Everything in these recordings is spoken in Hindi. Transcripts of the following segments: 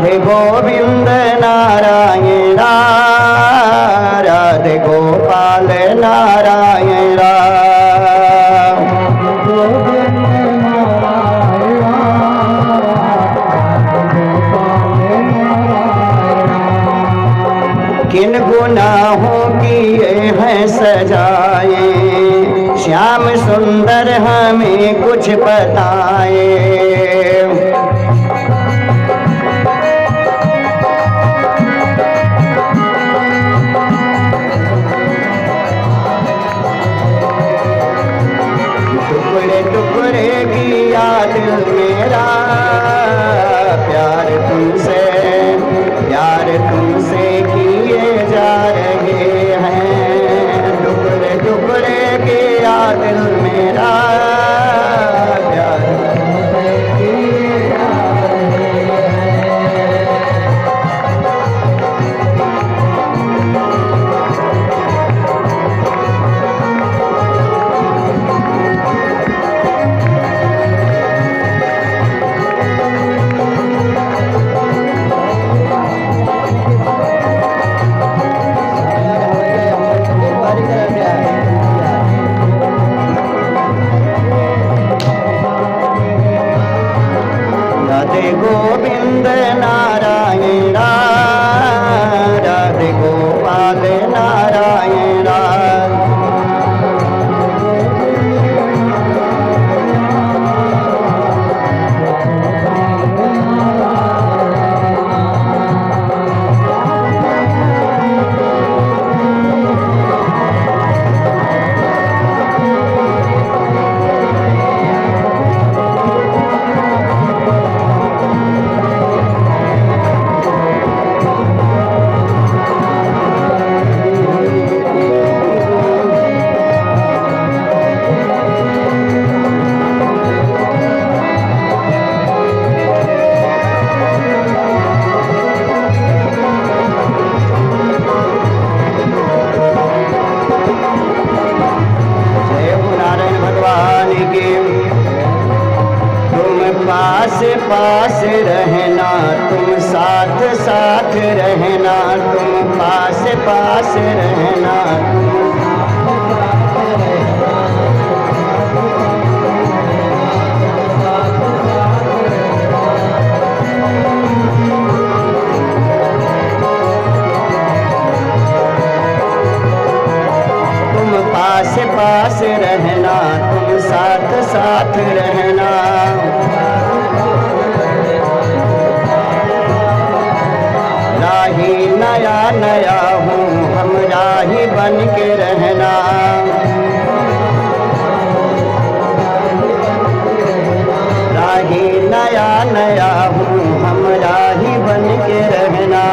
राधे गोविंद नारायण राधे गोपाल नारायण किन गुनाहों की हैं सजाए, श्याम सुंदर हमें कुछ बताए। टुकड़े टुकड़े किया दिल मेरा, प्यार तुमसे किए जा रहे हैं। टुकड़े टुकड़े किया दिल मेरा, प्यार तुमसे किए जा रहे राधे गोविंद नारायण राधे गोपाल नारायण पास पास रहना, तुम साथ साथ रहना, तुम पास पास रहना, तुम पास पास रहना, तुम साथ साथ रहना। राही नया नया हूँ, हम राही बन के रहना। राही नया नया हूँ, हम राही बन के रहना।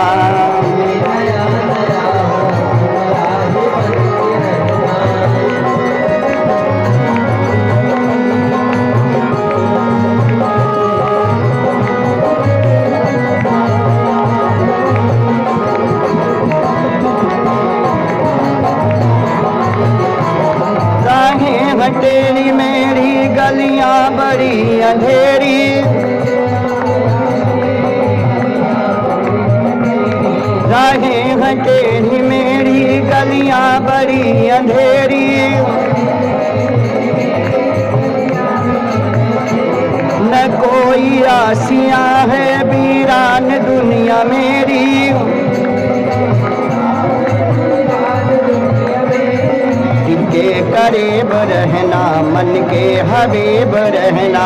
तेरी मेरी गलियां बड़ी अंधेरी, राहें हैं तेरी मेरी गलियां बड़ी अंधेरी। न कोई आसियां है वीरान दुनिया मेरी, के करीब रहना, मन के हबीब रहना।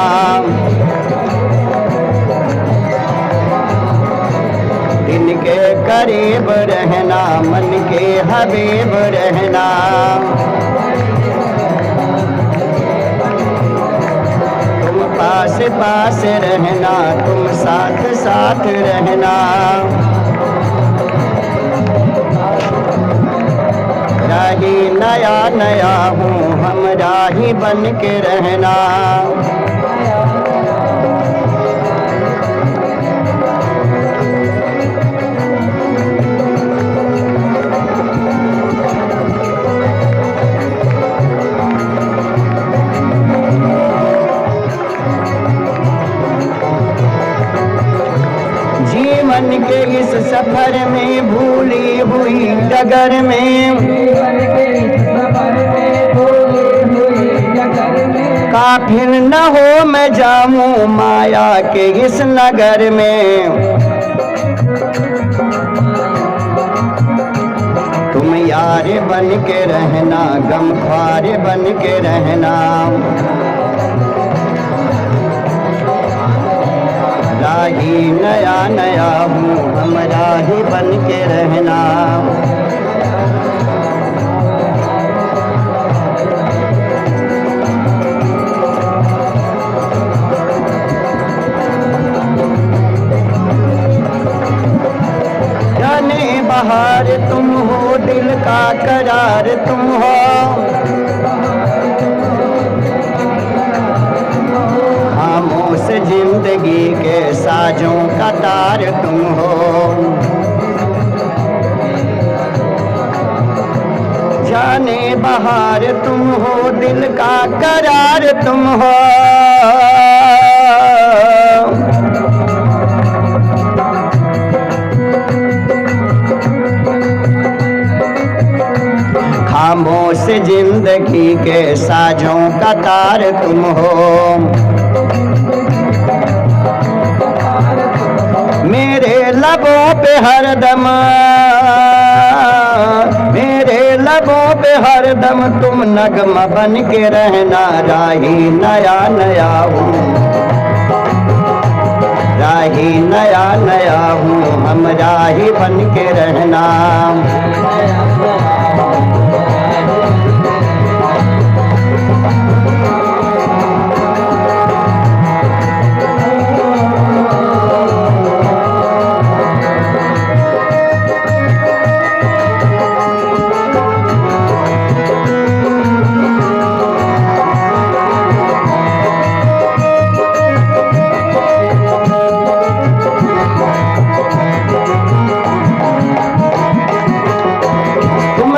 दिन के करीब रहना, मन के हबीब रहना। तुम पास पास रहना, तुम साथ साथ रहना। राही नया नया हूँ, हम राही बन के रहना। जीवन के इस सफर में भूली हुई डगर में, काफिर न हो मैं जाऊं माया के इस नगर में। तुम यार बन के रहना, गमख्वार बन के रहना, राही नया नया हूँ हम राही बन के रहना। जाने बहार तुम हो, दिल का करार तुम हो, खामोश जिंदगी के साजों का तार तुम हो। जाने बहार तुम हो, दिल का करार तुम हो, खामोश जिंदगी के साजों का तार तुम हो। मेरे लबों पे हरदम, मेरे लबों पे हरदम तुम नगमा बन के रहना। राही नया नया हूँ, राही नया नया हूँ हम राही बन के रहना।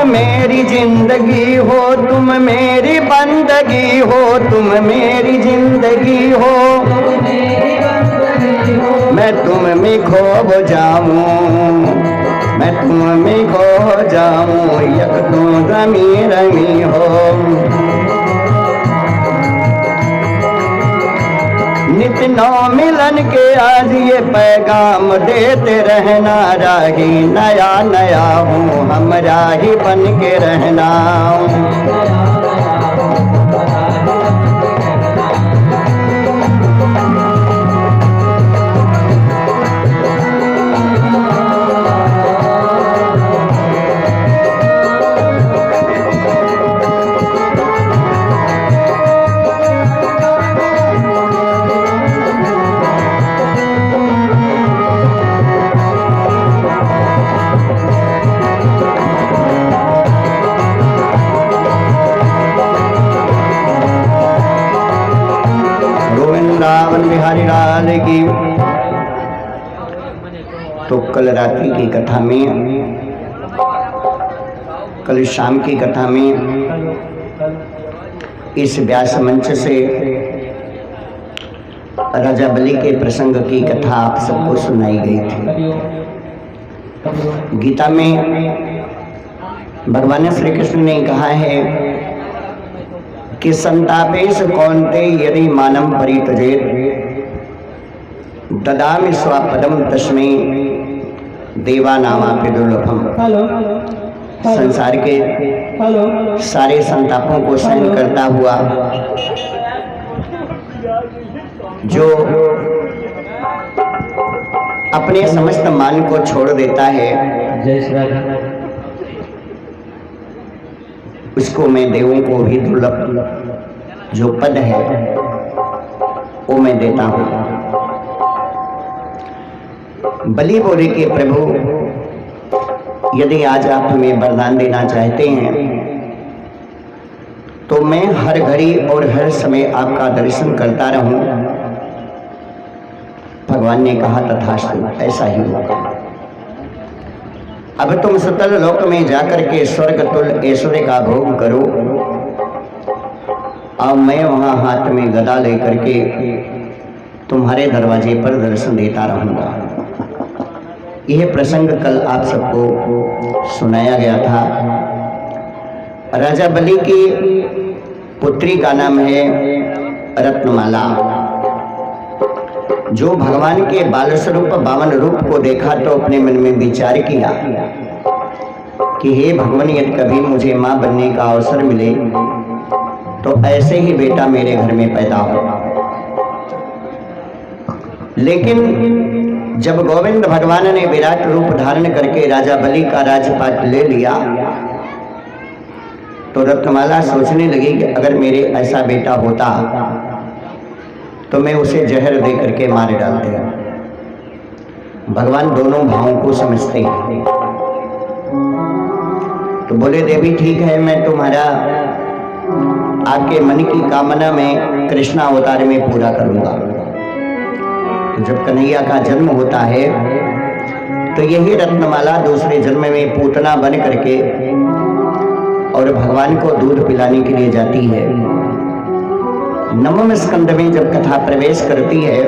मेरी जिंदगी हो, तुम मेरी बंदगी हो, तुम मेरी जिंदगी हो, मैं तुम में खो जाऊं, मैं तुम में खो जाऊं, यक तुम रमी रमी हो। नित नौ मिलन के आज ये पैगाम देते रहना। राही नया नया हूँ हम राही बन के रहना। बिहारी लाल की। तो कल रात्रि की कथा में, कल शाम की कथा में इस व्यास मंच से राजा बलि के प्रसंग की कथा आप सबको सुनाई गई थी। गीता में भगवान श्री कृष्ण ने कहा है कि संतापेश कौन्ते यदि मानम परित्यजेत ददामि स्वपदम तस्मै देवानामापि दुर्लभम। संसार के सारे संतापों को सहन करता हुआ जो अपने समस्त मान को छोड़ देता है, उसको मैं देवों को भी दुर्लभ जो पद है वो मैं देता हूँ। बलि बोले कि प्रभु, यदि आज आप हमें वरदान देना चाहते हैं तो मैं हर घड़ी और हर समय आपका दर्शन करता रहूं। भगवान ने कहा तथास्तु, ऐसा ही होगा। अब तुम सतल लोक में जाकर के स्वर्ग तुल ऐश्वर्य का भोग करो, और मैं वहां हाथ में गदा लेकर के तुम्हारे दरवाजे पर दर्शन देता रहूंगा। यह प्रसंग कल आप सबको सुनाया गया था। राजा बलि की पुत्री का नाम है रत्नमाला। जो भगवान के बाल स्वरूप 52 रूप को देखा तो अपने मन में विचार किया कि हे भगवान, यदि कभी मुझे मां बनने का अवसर मिले तो ऐसे ही बेटा मेरे घर में पैदा हो। लेकिन जब गोविंद भगवान ने विराट रूप धारण करके राजा बलि का राजपाट ले लिया तो रत्नमाला सोचने लगी कि अगर मेरे ऐसा बेटा होता तो मैं उसे जहर दे करके मार डालते। भगवान दोनों भावों को समझते हैं। तो बोले देवी ठीक है, मैं तुम्हारा आपके मन की कामना में कृष्णा अवतार में पूरा करूंगा। तो जब कन्हैया का जन्म होता है तो यही रत्नमाला दूसरे जन्म में पूतना बन करके और भगवान को दूध पिलाने के लिए जाती है। नवम स्कंद में जब कथा प्रवेश करती है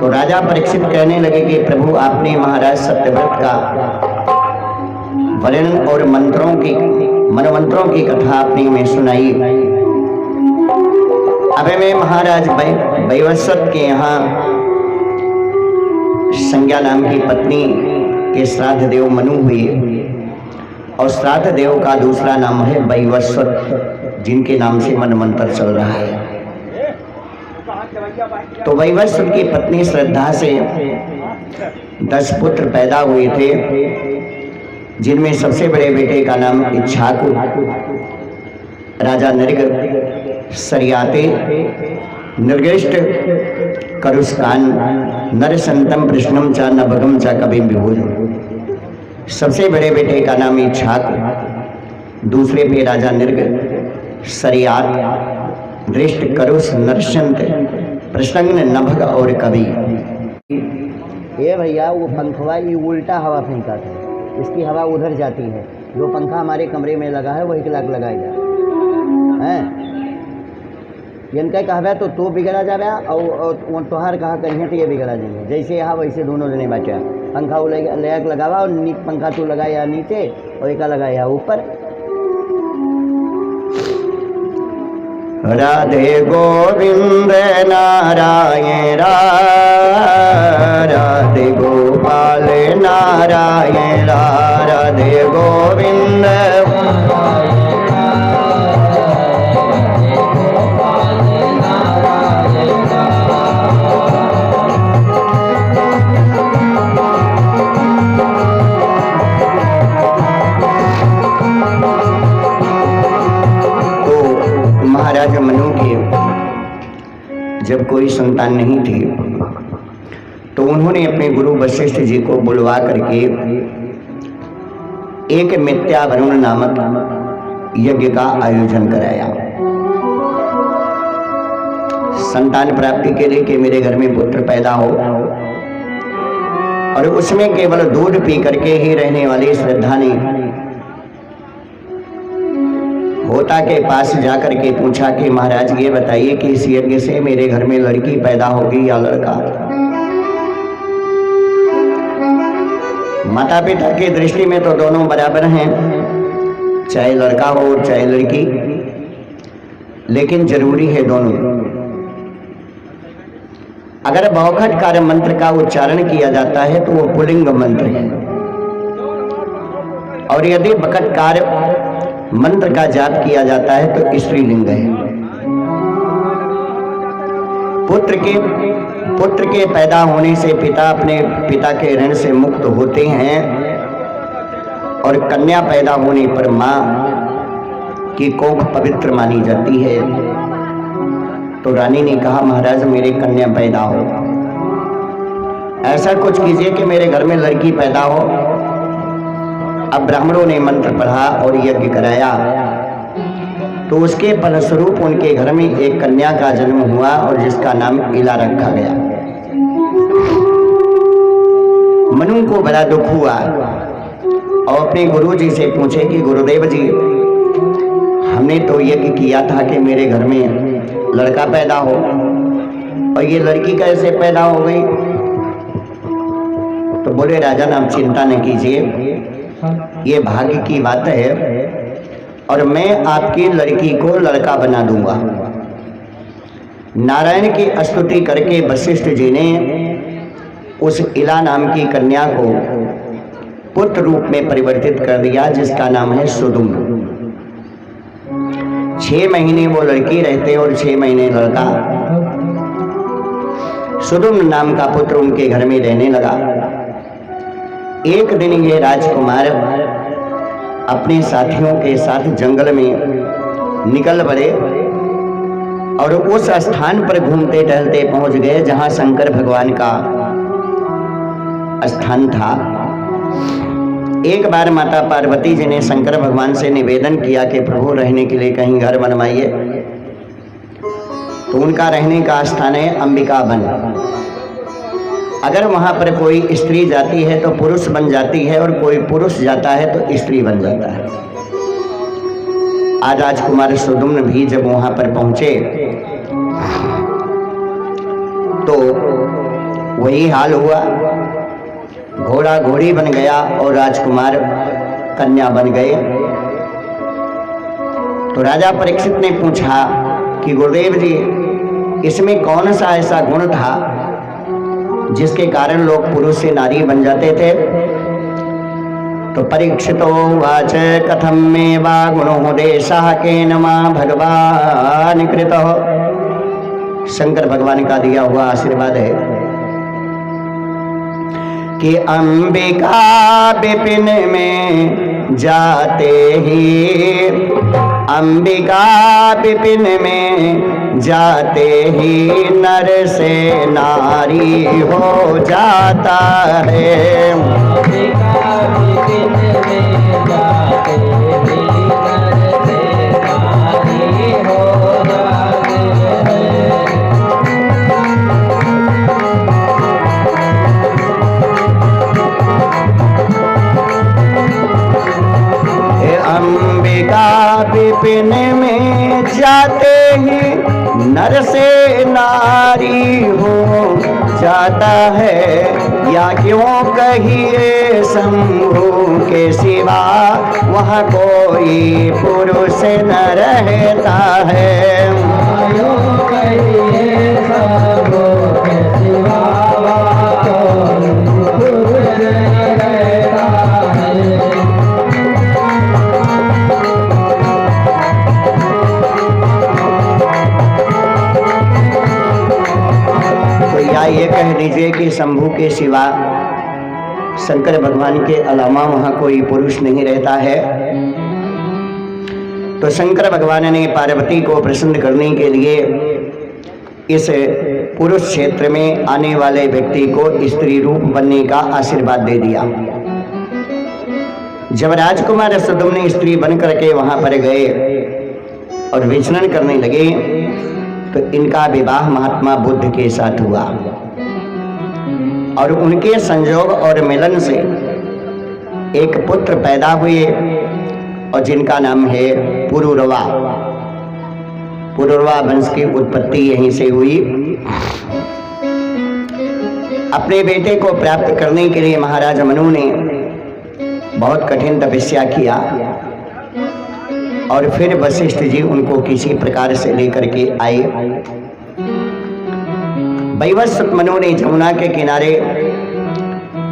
तो राजा परीक्षित कहने लगे कि प्रभु, आपने महाराज सत्यव्रत का वर्णन और मनमंत्रों की कथा आपने हमें सुनाई। अब मैं महाराज वैवस्वत के यहाँ संज्ञा नाम की पत्नी के श्राद्ध देव मनु हुए और श्राद्ध देव का दूसरा नाम है वैवस्वत, जिनके नाम से मनमंत्र चल रहा है। तो वैवस्वत की पत्नी श्रद्धा से 10 पुत्र पैदा हुए थे, जिनमें सबसे बड़े बेटे का नाम इच्छाकु, राजा नृग, सरियाते, निर्गेष्ट, करुष्कान, नरसंतम, कृष्णम चा, नभगम चा, कवि विभूज। सबसे बड़े बेटे का नाम इच्छाकु, दूसरे पे राजा नृग, सरियात, दृष्ट, करुष, नरसंत, प्रसंग, नभग और कवि। ये भैया वो पंखवा ये उल्टा हवा फेंका था, इसकी हवा उधर जाती है। जो पंखा हमारे कमरे में लगा है वही क्लाक लगाएगा हैं। इनका कहवे तो बिगड़ा जावे और तोहार कहा करिए तो ये बिगड़ा जाएंगे। जैसे यहाँ वैसे दोनों जने बचा। पंखा लैक लगावा और पंखा तू लगाया नीचे और एक लगाया ऊपर। राधे गोविंद नारायण राधे गोपाल नारायण राधे गोविंद महाराज मनु के जब कोई संतान नहीं थी तो उन्होंने अपने गुरु वशिष्ठ जी को बुलवा करके एक मिथ्या वरुण नामक यज्ञ का आयोजन कराया संतान प्राप्ति के लिए कि मेरे घर में पुत्र पैदा हो। और उसमें केवल दूध पी करके ही रहने वाली श्रद्धा ने होता के पास जाकर के पूछा कि महाराज ये बताइए कि इस यज्ञ से मेरे घर में लड़की पैदा होगी या लड़का। माता पिता की दृष्टि में तो दोनों बराबर हैं, चाहे लड़का हो चाहे लड़की, लेकिन जरूरी है दोनों। अगर बहुखटकार मंत्र का उच्चारण किया जाता है तो वो पुल्लिंग मंत्र है, और यदि बकटकार मंत्र का जाप किया जाता है तो स्त्रीलिंग है। पुत्र के पैदा होने से पिता अपने पिता के ऋण से मुक्त होते हैं, और कन्या पैदा होने पर मां की कोख पवित्र मानी जाती है। तो रानी ने कहा महाराज मेरे कन्या पैदा हो, ऐसा कुछ कीजिए कि मेरे घर में लड़की पैदा हो। अब ब्राह्मणों ने मंत्र पढ़ा और यज्ञ कराया तो उसके फलस्वरूप उनके घर में एक कन्या का जन्म हुआ और जिसका नाम इला रखा गया। मनु को बड़ा दुख हुआ और अपने गुरु जी से पूछे कि गुरुदेव जी हमने तो यज्ञ किया था कि मेरे घर में लड़का पैदा हो और ये लड़की कैसे पैदा हो गई। बोले राजन आप चिंता न कीजिए, ये भाग्य की बात है और मैं आपकी लड़की को लड़का बना दूंगा। नारायण की स्तुति करके वशिष्ठ जी ने उस इला नाम की कन्या को पुत्र रूप में परिवर्तित कर दिया, जिसका नाम है सुदुम्न। 6 महीने वो लड़की रहते और 6 महीने लड़का। सुदुम्न नाम का पुत्र उनके घर में रहने लगा। एक दिन ये राजकुमार अपने साथियों के साथ जंगल में निकल पड़े और उस स्थान पर घूमते टहलते पहुंच गए जहां शंकर भगवान का स्थान था। एक बार माता पार्वती जी ने शंकर भगवान से निवेदन किया कि प्रभु रहने के लिए कहीं घर बनवाइए, तो उनका रहने का स्थान है अंबिका वन। अगर वहां पर कोई स्त्री जाती है तो पुरुष बन जाती है और कोई पुरुष जाता है तो स्त्री बन जाता है। आज राजकुमार सुदुम्न भी जब वहां पर पहुंचे तो वही हाल हुआ। घोड़ा घोड़ी बन गया और राजकुमार कन्या बन गए। तो राजा परीक्षित ने पूछा कि गुरुदेव जी, इसमें कौन सा ऐसा गुण था जिसके कारण लोग पुरुष से नारी बन जाते थे? तो परीक्षितो वाच कथम में वा गुणोदेशः केन मा भगवान कृतः। शंकर भगवान का दिया हुआ आशीर्वाद है कि अंबिका विपिन में जाते ही, अंबिका विपिन में जाते ही नर से नारी हो जाता है। अंबिका विपिन में जाते ही नर से नारी हो जाते हैं। अंबिका विपिन में जाते ही नर से नारी हो जाता है। या क्यों कहिए शंभु के सिवा वहाँ कोई पुरुष न रहता है। क्यों कहिए शंभु के सिवा वहाँ कोई पुरुष न रहता है। ये कह दीजिए कि शंभु के सिवा शंकर भगवान के अलावा वहां कोई पुरुष नहीं रहता है। तो शंकर भगवान ने पार्वती को प्रसन्न करने के लिए इस पुरुष क्षेत्र में आने वाले व्यक्ति को स्त्री रूप बनने का आशीर्वाद दे दिया। जब राजकुमार सुदुम्न स्त्री बन करके वहां पर गए और विचरण करने लगे तो इनका विवाह महात्मा बुद्ध के साथ हुआ और उनके संजोग और मिलन से एक पुत्र पैदा हुए और जिनका नाम है पुरुरवा। पुरुरवा वंश की उत्पत्ति यहीं से हुई। अपने बेटे को प्राप्त करने के लिए महाराज मनु ने बहुत कठिन तपस्या किया और फिर वशिष्ठ जी उनको किसी प्रकार से लेकर के आए। वैवस्वत मनु ने जमुना के किनारे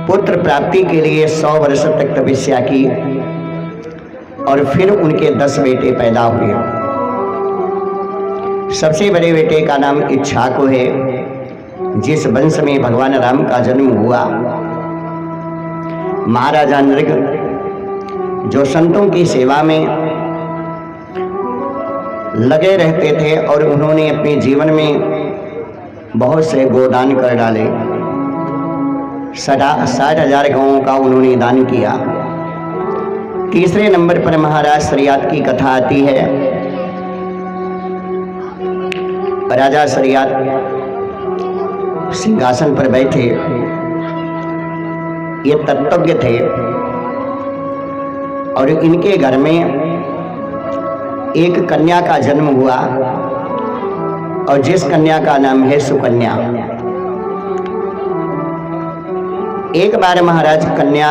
पुत्र प्राप्ति के लिए 100 वर्ष तक तपस्या की और फिर उनके 10 बेटे पैदा हुए। सबसे बड़े बेटे का नाम इक्ष्वाकु है, जिस वंश में भगवान राम का जन्म हुआ। महाराजा नृग जो संतों की सेवा में लगे रहते थे और उन्होंने अपने जीवन में बहुत से गोदान कर डाले। 60,000 गांवों का उन्होंने दान किया। तीसरे नंबर पर महाराज शरियात की कथा आती है। राजा शरियात सिंहासन पर बैठे, ये तत्वज्ञ थे और इनके घर में एक कन्या का जन्म हुआ और जिस कन्या का नाम है सुकन्या। एक बार महाराज कन्या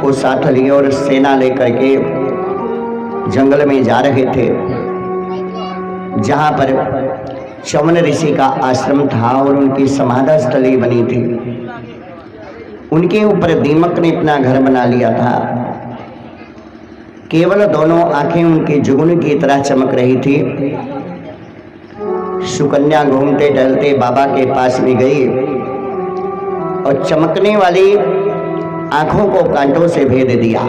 को साथ लिए और सेना लेकर के जंगल में जा रहे थे, जहां पर चमन ऋषि का आश्रम था और उनकी समाधि स्थली बनी थी। उनके ऊपर दीमक ने अपना घर बना लिया था। केवल दोनों आंखें उनकी जुगनू की तरह चमक रही थी। सुकन्या घूमते टहलते बाबा के पास में गई और चमकने वाली आंखों को कांटों से भेद दिया।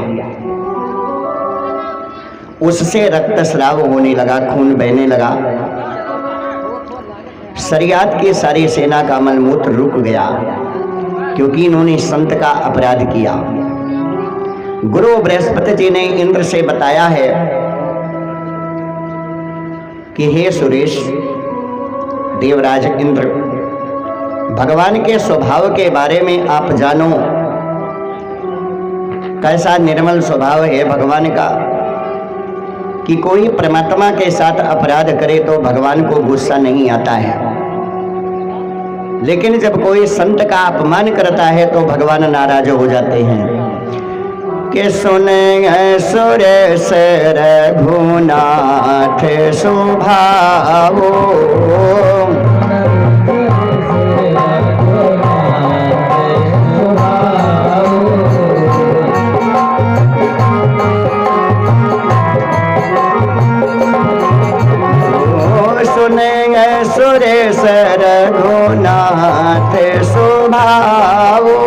उससे रक्त स्राव होने लगा, खून बहने लगा। शरीयत की सारी सेना का मलमूत्र रुक गया, क्योंकि इन्होंने संत का अपराध किया। गुरु बृहस्पति जी ने इंद्र से बताया है कि हे सुरेश, देवराज इंद्र, भगवान के स्वभाव के बारे में आप जानो। कैसा निर्मल स्वभाव है भगवान का कि कोई परमात्मा के साथ अपराध करे तो भगवान को गुस्सा नहीं आता है, लेकिन जब कोई संत का अपमान करता है तो भगवान नाराज हो जाते हैं। कि सुने सुरेश रघुनाथ स्वभावो, सुरेश रघुनाथ स्वभावो,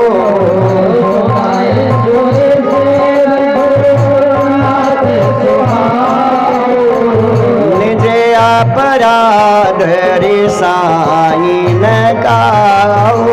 निज अपराध रिसाई न काओ,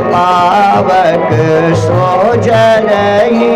पावक सो जरही,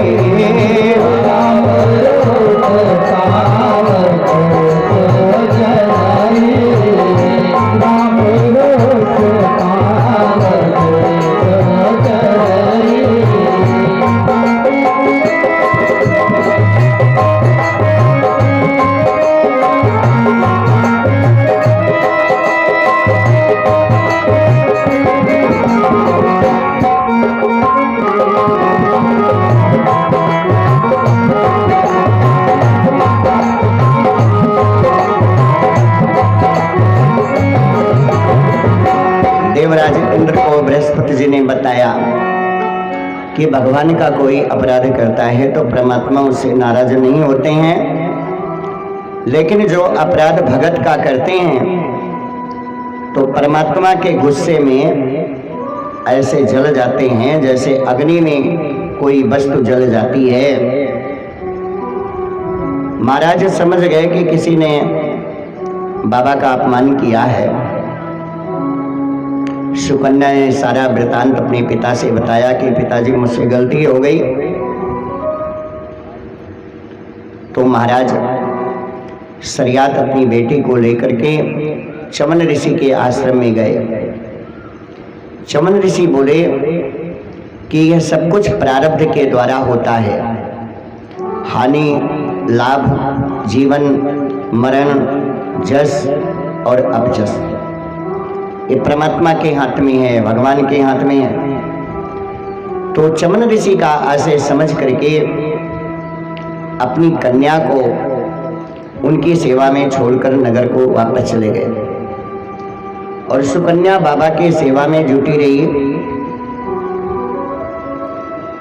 देवराज इंद्र को बृहस्पति जी ने बताया कि भगवान का कोई अपराध करता है तो परमात्मा उससे नाराज नहीं होते हैं, लेकिन जो अपराध भगत का करते हैं तो परमात्मा के गुस्से में ऐसे जल जाते हैं जैसे अग्नि में कोई वस्तु जल जाती है। महाराज समझ गए कि किसी ने बाबा का अपमान किया है। सुकन्या ने सारा वृतांत अपने पिता से बताया कि पिताजी मुझसे गलती हो गई। तो महाराज शरीयत अपनी बेटी को लेकर के चमन ऋषि के आश्रम में गए। चमन ऋषि बोले कि यह सब कुछ प्रारब्ध के द्वारा होता है। हानि, लाभ, जीवन, मरण, जस और अपजस ये परमात्मा के हाथ में है, भगवान के हाथ में है। तो चमन ऋषि का आशय समझ करके अपनी कन्या को उनकी सेवा में छोड़कर नगर को वापस चले गए और सुकन्या बाबा की सेवा में जुटी रही।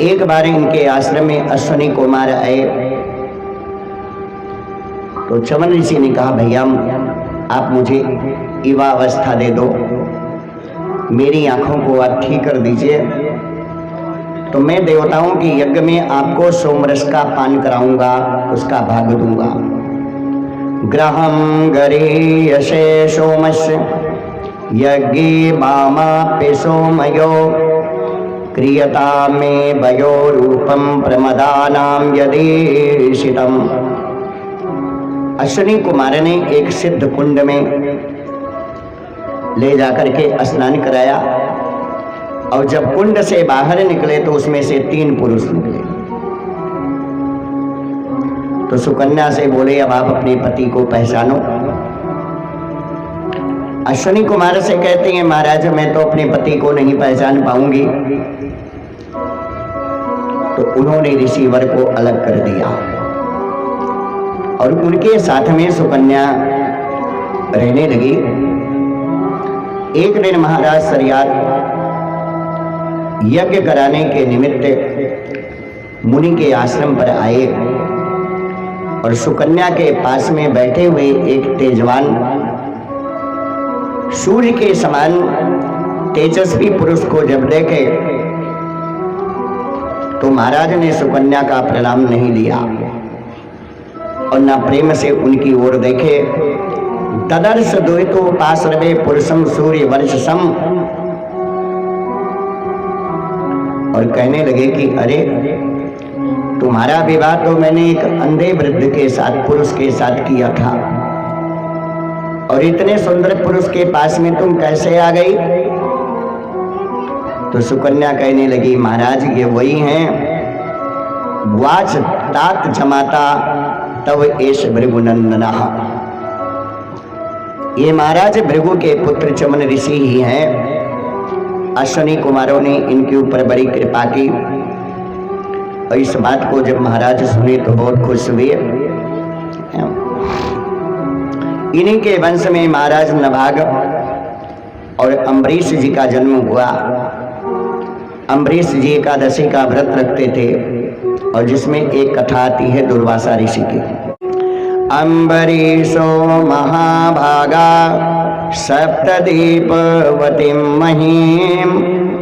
एक बार इनके आश्रम में अश्विनी कुमार आए तो चमन ऋषि ने कहा, भैया आप मुझे युवा अवस्था दे दो, मेरी आंखों को आप ठीक कर दीजिए। तो मैं देवताओं के यज्ञ में आपको सोमरस का पान कराऊंगा, उसका भाग दूंगा। ग्रहम गरीयसे सोमस्य यज्ञे मामाप्य सोमयो क्रियता में वयो रूपम प्रमदानाम यदेशितम। अश्विनी कुमार ने एक सिद्ध कुंड में ले जाकर के स्नान कराया और जब कुंड से बाहर निकले तो उसमें से 3 पुरुष निकले। तो सुकन्या से बोले, अब आप अपने पति को पहचानो। अश्विनी कुमार से कहती हैं, महाराज मैं तो अपने पति को नहीं पहचान पाऊंगी। तो उन्होंने ऋषिवर को अलग कर दिया और उनके साथ में सुकन्या रहने लगी। एक दिन महाराज सरियात यज्ञ कराने के निमित्त मुनि के आश्रम पर आए और सुकन्या के पास में बैठे हुए एक तेजवान सूर्य के समान तेजस्वी पुरुष को जब देखे तो महाराज ने सुकन्या का प्रणाम नहीं लिया और न प्रेम से उनकी ओर देखे। तदर्श द्वैतो पार्श्वे पुरुषम सूर्य वर्षसम, और कहने लगे कि अरे तुम्हारा विवाह तो मैंने एक अंधे वृद्ध के साथ, पुरुष के साथ किया था, और इतने सुंदर पुरुष के पास में तुम कैसे आ गई? तो सुकन्या कहने लगी, महाराज ये वही हैं वाच तात जमाता तव एश भृगुनंदना। ये महाराज भृगु के पुत्र चमन ऋषि ही हैं। अश्विनी कुमारों ने इनके ऊपर बड़ी कृपा की और इस बात को जब महाराज सुने तो बहुत खुश हुए। इन्हीं के वंश में महाराज नभाग और अम्बरीश जी का जन्म हुआ। अम्बरीश जी एकादशी का व्रत रखते थे और जिसमें एक कथा आती है दुर्वासा ऋषि की। अम्बरीशो महाभागा सप्तदीपवतीं महीम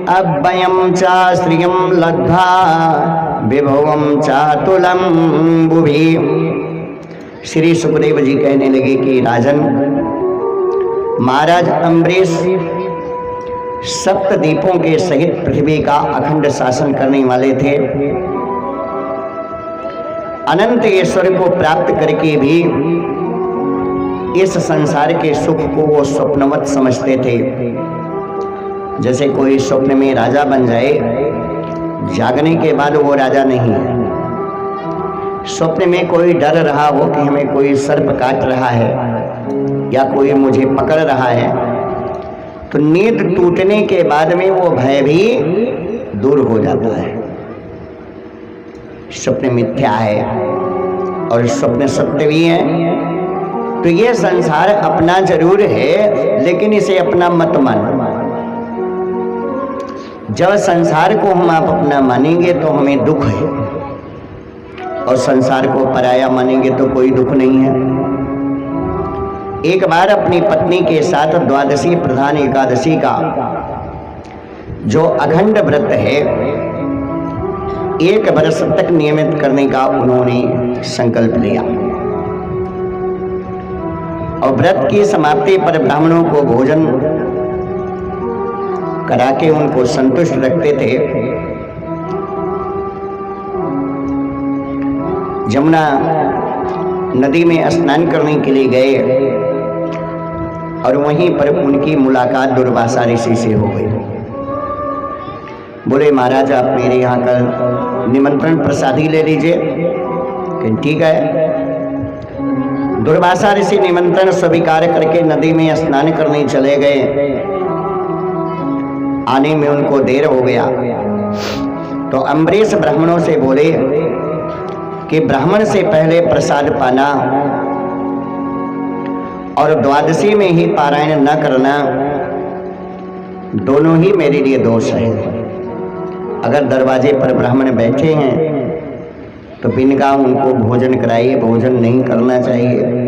अव्ययं च श्रियं लब्धा विभवं चातुलं बुभि। श्री सुखदेव जी कहने लगे कि राजन, महाराज अम्बरीश सप्तदीपों के सहित पृथ्वी का अखंड शासन करने वाले थे। अनंत ईश्वर को प्राप्त करके भी इस संसार के सुख को वो स्वप्नवत समझते थे। जैसे कोई स्वप्न में राजा बन जाए, जागने के बाद वो राजा नहीं है। स्वप्न में कोई डर रहा हो कि हमें कोई सर्प काट रहा है या कोई मुझे पकड़ रहा है, तो नींद टूटने के बाद में वो भय भी दूर हो जाता है। स्वप्न मिथ्या है और स्वप्न सत्य भी है। तो ये संसार अपना जरूर है, लेकिन इसे अपना मत मानो। जब संसार को हम आप अपना मानेंगे तो हमें दुख है, और संसार को पराया मानेंगे तो कोई दुख नहीं है। एक बार अपनी पत्नी के साथ द्वादशी प्रधान एकादशी का जो अखंड व्रत है, 1 वर्ष तक नियमित करने का उन्होंने संकल्प लिया और व्रत की समाप्ति पर ब्राह्मणों को भोजन करा के उनको संतुष्ट रखते थे। जमुना नदी में स्नान करने के लिए गए और वहीं पर उनकी मुलाकात दुर्वासा ऋषि से हो गई। बोले, महाराज आप मेरे यहाँ का निमंत्रण प्रसादी ले लीजिए। कि ठीक है। दुर्वासा ऋषि निमंत्रण स्वीकार करके नदी में स्नान करने चले गए। आने में उनको देर हो गया तो अम्बरीश ब्राह्मणों से बोले कि ब्राह्मण से पहले प्रसाद पाना और द्वादशी में ही पारायण न करना, दोनों ही मेरे लिए दोष है। अगर दरवाजे पर ब्राह्मण बैठे हैं तो बिनगा उनको भोजन कराइए, भोजन नहीं करना चाहिए।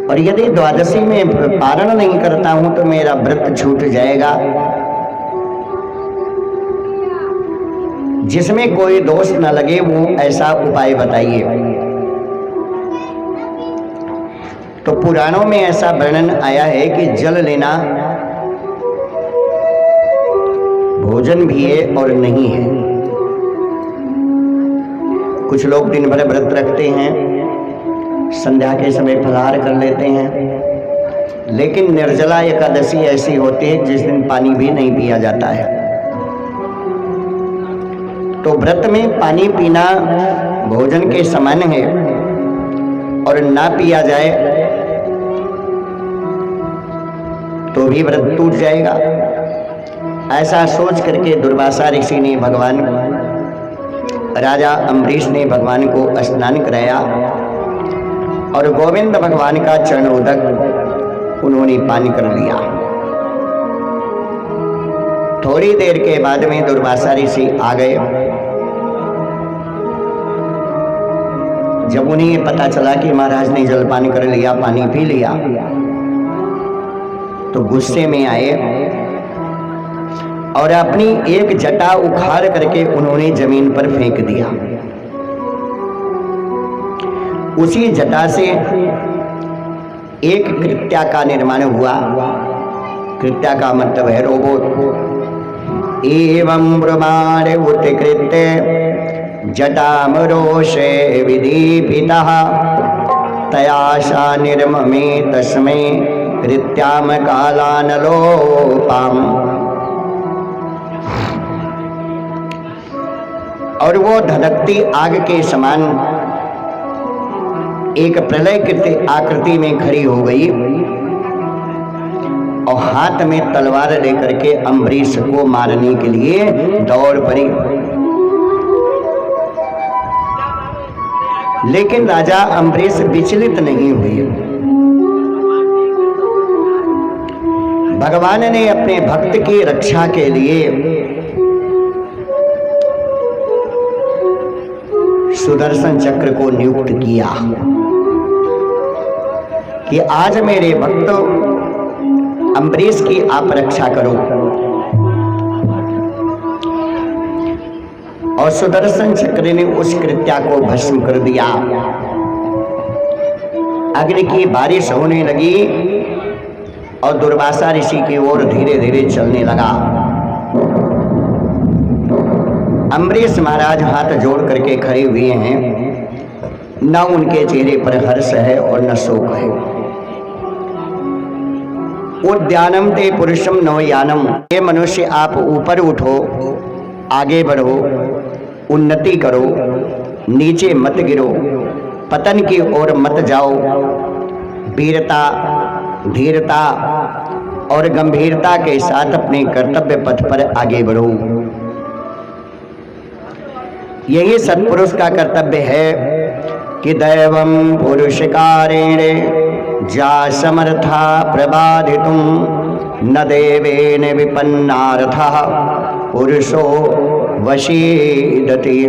और यदि द्वादशी में पारण नहीं करता हूं तो मेरा व्रत छूट जाएगा। जिसमें कोई दोष न लगे वो ऐसा उपाय बताइए। तो पुराणों में ऐसा वर्णन आया है कि जल लेना भोजन भी है और नहीं है। कुछ लोग दिन भर व्रत रखते हैं, संध्या के समय फलाहार कर लेते हैं, लेकिन निर्जला एकादशी ऐसी होती है जिस दिन पानी भी नहीं पिया जाता है। तो व्रत में पानी पीना भोजन के समान है और ना पिया जाए तो भी व्रत टूट जाएगा। ऐसा सोच करके दुर्वासा ऋषि ने भगवान राजा अम्बरीश ने भगवान को स्नान कराया और गोविंद भगवान का चरणोदक उन्होंने पान कर लिया। थोड़ी देर के बाद में दुर्वासा ऋषि आ गए। जब उन्हें पता चला कि महाराज ने जलपान कर लिया, पानी पी लिया, तो गुस्से में आए और अपनी एक जटा उखाड़ करके उन्होंने जमीन पर फेंक दिया। उसी जटा से एक कृत्या का निर्माण हुआ। कृत्या का मतलब है रोबोट। एवं ब्रह्मांड उत्कृत्य जटामरोषे विदीपितः तयाशा निर्ममे तस्मै कृत्याम कालानलोपाम। और वो धधकती आग के समान एक प्रलय आकृति में खड़ी हो गई और हाथ में तलवार लेकर के अम्बरीश को मारने के लिए दौड़ पड़ी। लेकिन राजा अम्बरीश विचलित नहीं हुए। भगवान ने अपने भक्त की रक्षा के लिए सुदर्शन चक्र को नियुक्त किया कि आज मेरे भक्त अम्बरीश की आप रक्षा करो। और सुदर्शन चक्र ने उस कृत्या को भस्म कर दिया। अग्नि की बारिश होने लगी और दुर्वासा ऋषि की ओर धीरे धीरे चलने लगा। अम्बरीश महाराज हाथ जोड़ करके खड़े हुए हैं, न उनके चेहरे पर हर्ष है और न शोक है। उद्यानम ते पुरुषम नवयानम। ये मनुष्य आप ऊपर उठो, आगे बढ़ो, उन्नति करो, नीचे मत गिरो, पतन की ओर मत जाओ। वीरता, धीरता और गंभीरता के साथ अपने कर्तव्य पथ पर आगे बढ़ो। यही सत्पुरुष का कर्तव्य है कि दैवम पुरुषकारेण जा समर्था प्रबाधितुम न देवेन विपन्नार्थः पुरुषो वशीदति।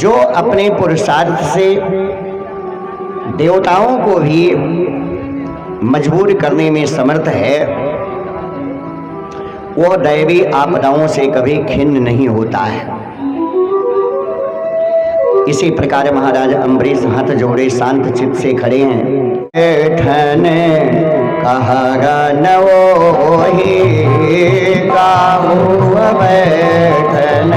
जो अपने पुरुषार्थ से देवताओं को भी मजबूर करने में समर्थ है, वह दैवी आपदाओं से कभी खिन्न नहीं होता है। इसी प्रकार महाराज अम्बरीश हाथ जोड़े शांत चित्त से खड़े हैं। बैठन कहागा नवोहि काहू बैठन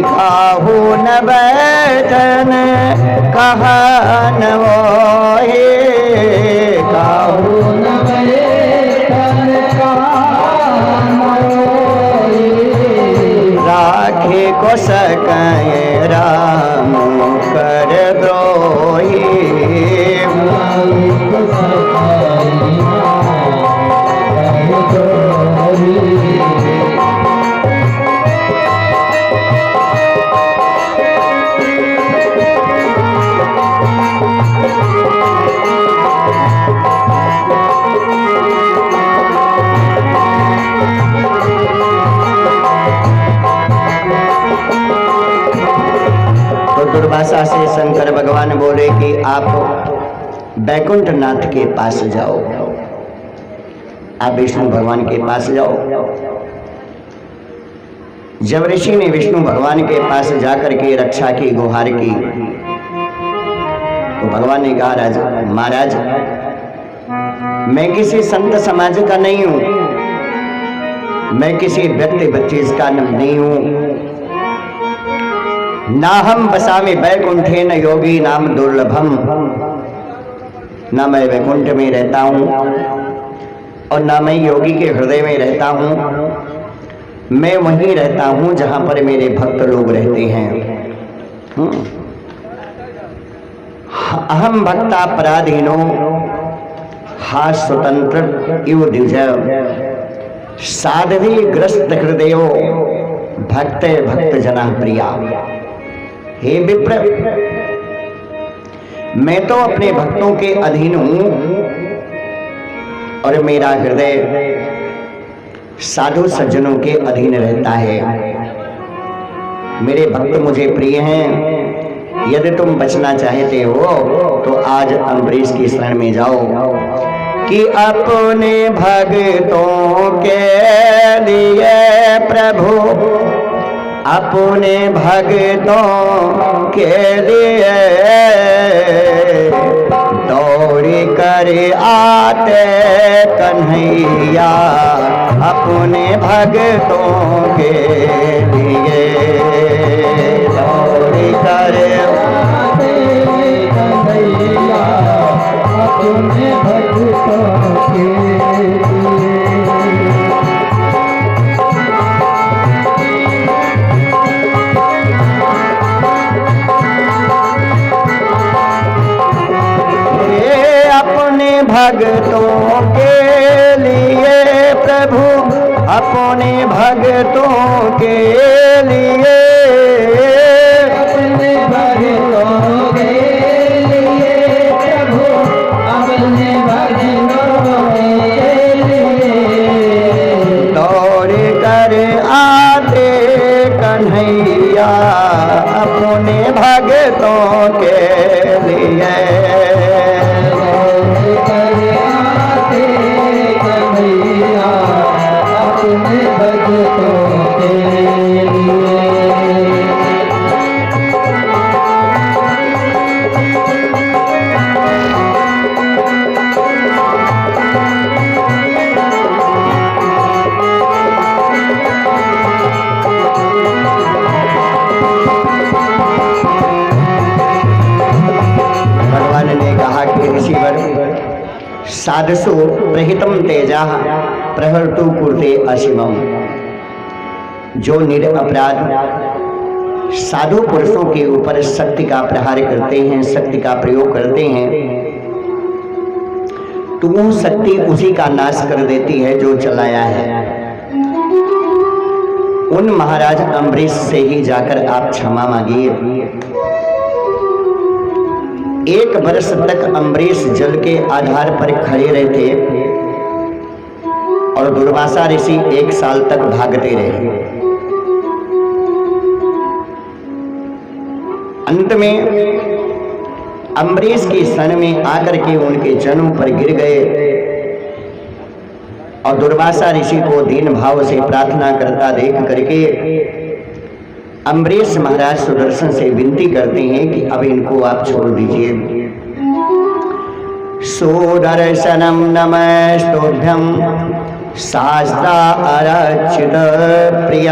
काहू न बैठन कहा नवोहि काहू न बैठन राखे को सकाए राम कर द्रोही। दुर्वासा से शंकर भगवान बोले कि आप बैकुंठ नाथ के पास जाओ। आप विष्णु भगवान के पास जाओ। जब ऋषि ने विष्णु भगवान के पास जाकर के रक्षा की गुहार की तो भगवान ने कहा, राजा महाराज, मैं किसी संत समाज का नहीं हूं, मैं किसी व्यक्ति बच्चीस का नहीं हूं। ना हम बसामी वैकुंठे न योगी नाम दुर्लभम, ना मैं वैकुंठ में रहता हूं और ना मैं योगी के हृदय में रहता हूं। मैं वहीं रहता हूं जहां पर मेरे भक्त लोग रहते हैं। अहम भक्ता पराधीनो हा स्वतंत्र इव द्विज, साधवी ग्रस्त हृदयो भक्त भक्त जना प्रिया। हे विप्र, मैं तो अपने भक्तों के अधीन हूं और मेरा हृदय साधु सज्जनों के अधीन रहता है। मेरे भक्त मुझे प्रिय हैं। यदि तुम बचना चाहते हो तो आज अम्बरीश की शरण में जाओ कि अपने भक्तों के लिए प्रभु, अपने भक्तों के लिए दौड़ी कर आते कन्हैया, अपने भक्तों के लिए दौड़ी कर आते कन्हैया, अपने भक्तों के लिए। भक्तों के लिए प्रभु, अपने भक्तों के लिए, अपने भक्तों के लिए प्रभु, अपने भक्तों के लिए दौड़ कर आते कन्हैया, अपने भक्तों के लिए। साधसु प्रहितम तेजा प्रहर्तु कुर्ते अशिवम। जो निरपराध साधु पुरुषों के ऊपर शक्ति का प्रहार करते हैं, शक्ति का प्रयोग करते हैं, तो वो शक्ति उसी का नाश कर देती है जो चलाया है। उन महाराज अम्बरीश से ही जाकर आप क्षमा मांगिए। 1 वर्ष तक अम्बरीश जल के आधार पर खड़े रहते और दुर्वासा ऋषि 1 साल तक भागते रहे। अंत में अम्बरीश की शरण में आकर के उनके चरणों पर गिर गए और दुर्वासा ऋषि को दीन भाव से प्रार्थना करता देख करके अम्बरीश महाराज सुदर्शन से विनती करते हैं कि अब इनको आप छोड़ दीजिए। सुदर्शनम नमस्तुभ्यं शास्त्रा आरक्षित प्रिय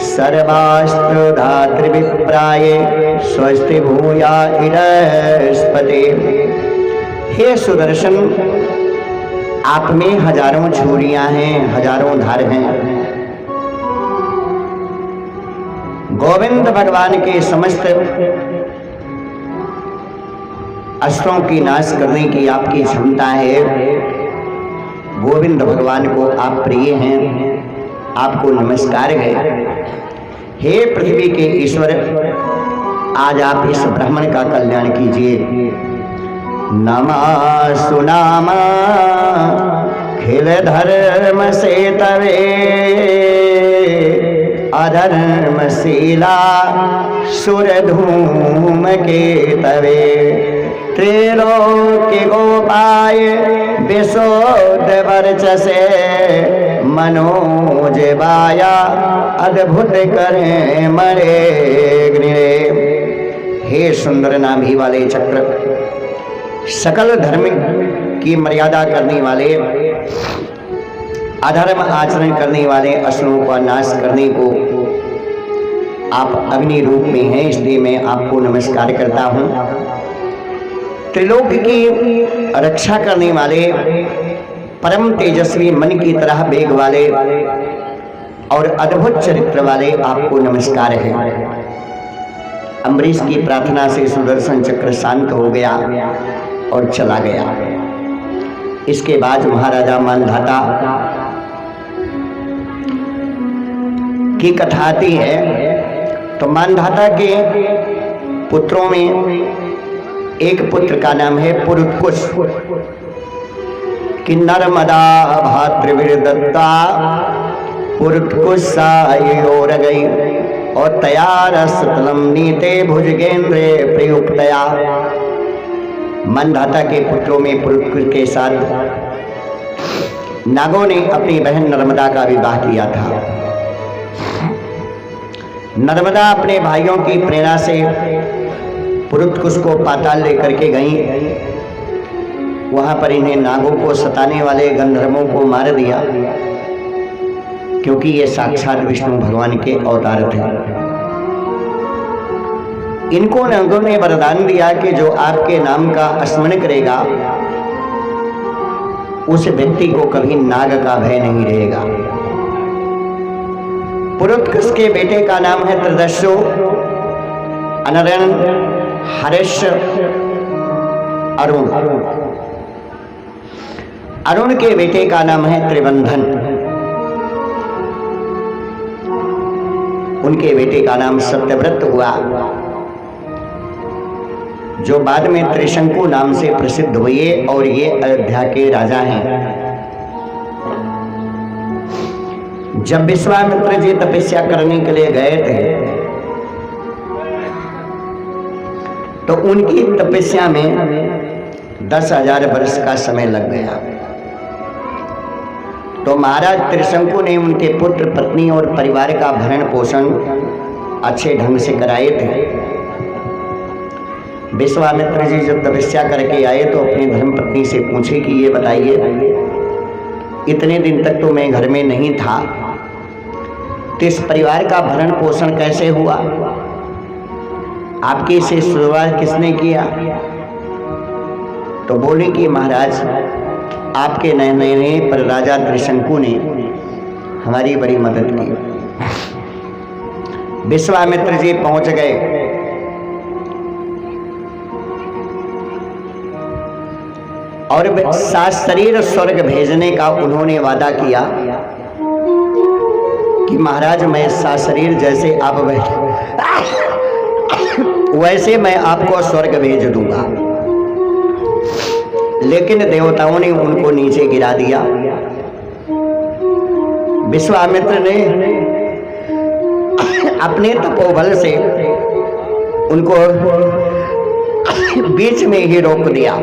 सर्वास्त्र धातृ विप्राय स्वस्ति भूया इडस्पते। हे सुदर्शन, आप में हजारों छुरियां हैं, हजारों धार हैं। गोविंद भगवान के समस्त अस्त्रों की नाश करने की आपकी क्षमता है। गोविंद भगवान को आप प्रिय हैं, आपको नमस्कार है। हे पृथ्वी के ईश्वर, आज आप इस ब्राह्मण का कल्याण कीजिए। नमः सुनामा खिल धर्म से तवे अधर्मशीला सुर धूम के तवे। त्रिलोक गोपाय विशुद्ध वर्चसे मनोज बाया अद्भुत करे मरे गृहे। हे सुंदर नाभि वाले चक्र, सकल धर्म की मर्यादा करने वाले, अधर्म आचरण करने वाले असुरों का नाश करने को आप अग्नि रूप में हैं, इसलिए मैं आपको नमस्कार करता हूँ। त्रिलोक की रक्षा करने वाले, परम तेजस्वी मन की तरह वेग वाले और अद्भुत चरित्र वाले आपको नमस्कार है। अम्बरीश की प्रार्थना से सुदर्शन चक्र शांत हो गया और चला गया। इसके बाद महाराजा मानधाता की कथा आती है। तो मानधाता के पुत्रों में एक पुत्र का नाम है पुरुतकुश। कि नर्मदा भातृवीरदत्ता पुरुतकुश और गई और तैयार सतलम नीते भुजगेंद्रे प्रयुक्तया। मानधाता के पुत्रों में पुरुतकुश के साथ नागों ने अपनी बहन नर्मदा का विवाह किया था। नर्मदा अपने भाइयों की प्रेरणा से पुरुतकुश को पाताल लेकर के गईं। वहां पर इन्हें नागों को सताने वाले गंधर्वों को मार दिया, क्योंकि ये साक्षात विष्णु भगवान के अवतार थे। इनको नागों ने वरदान दिया कि जो आपके नाम का स्मरण करेगा उस व्यक्ति को कभी नाग का भय नहीं रहेगा। पुरुतकुश के बेटे का नाम है त्रिदस्यु, अनरण, हर्ष, अरुण। अरुण के बेटे का नाम है त्रिबंधन। उनके बेटे का नाम सत्यव्रत हुआ, जो बाद में त्रिशंकु नाम से प्रसिद्ध हुए और ये अयोध्या के राजा हैं। जब विश्वामित्र जी तपस्या करने के लिए गए थे तो उनकी तपस्या में 10,000 वर्ष का समय लग गया। तो महाराज त्रिशंकु ने उनके पुत्र, पत्नी और परिवार का भरण पोषण अच्छे ढंग से कराए थे। विश्वामित्र जी जब तपस्या करके आए तो अपनी धर्मपत्नी से पूछे कि ये बताइए, इतने दिन तक तो मैं घर में नहीं था, तो इस परिवार का भरण पोषण कैसे हुआ? आपकी से शुरुआत किसने किया? तो बोले कि महाराज, आपके निर्णय पर राजा त्रिशंकु ने हमारी बड़ी मदद की। विश्वामित्र जी पहुंच गए और सात शरीर स्वर्ग भेजने का उन्होंने वादा किया कि महाराज मैं सात शरीर जैसे आप बैठे वैसे मैं आपको स्वर्ग भेज दूंगा। लेकिन देवताओं ने उनको नीचे गिरा दिया। विश्वामित्र ने अपने तपोबल से उनको बीच में ही रोक दिया।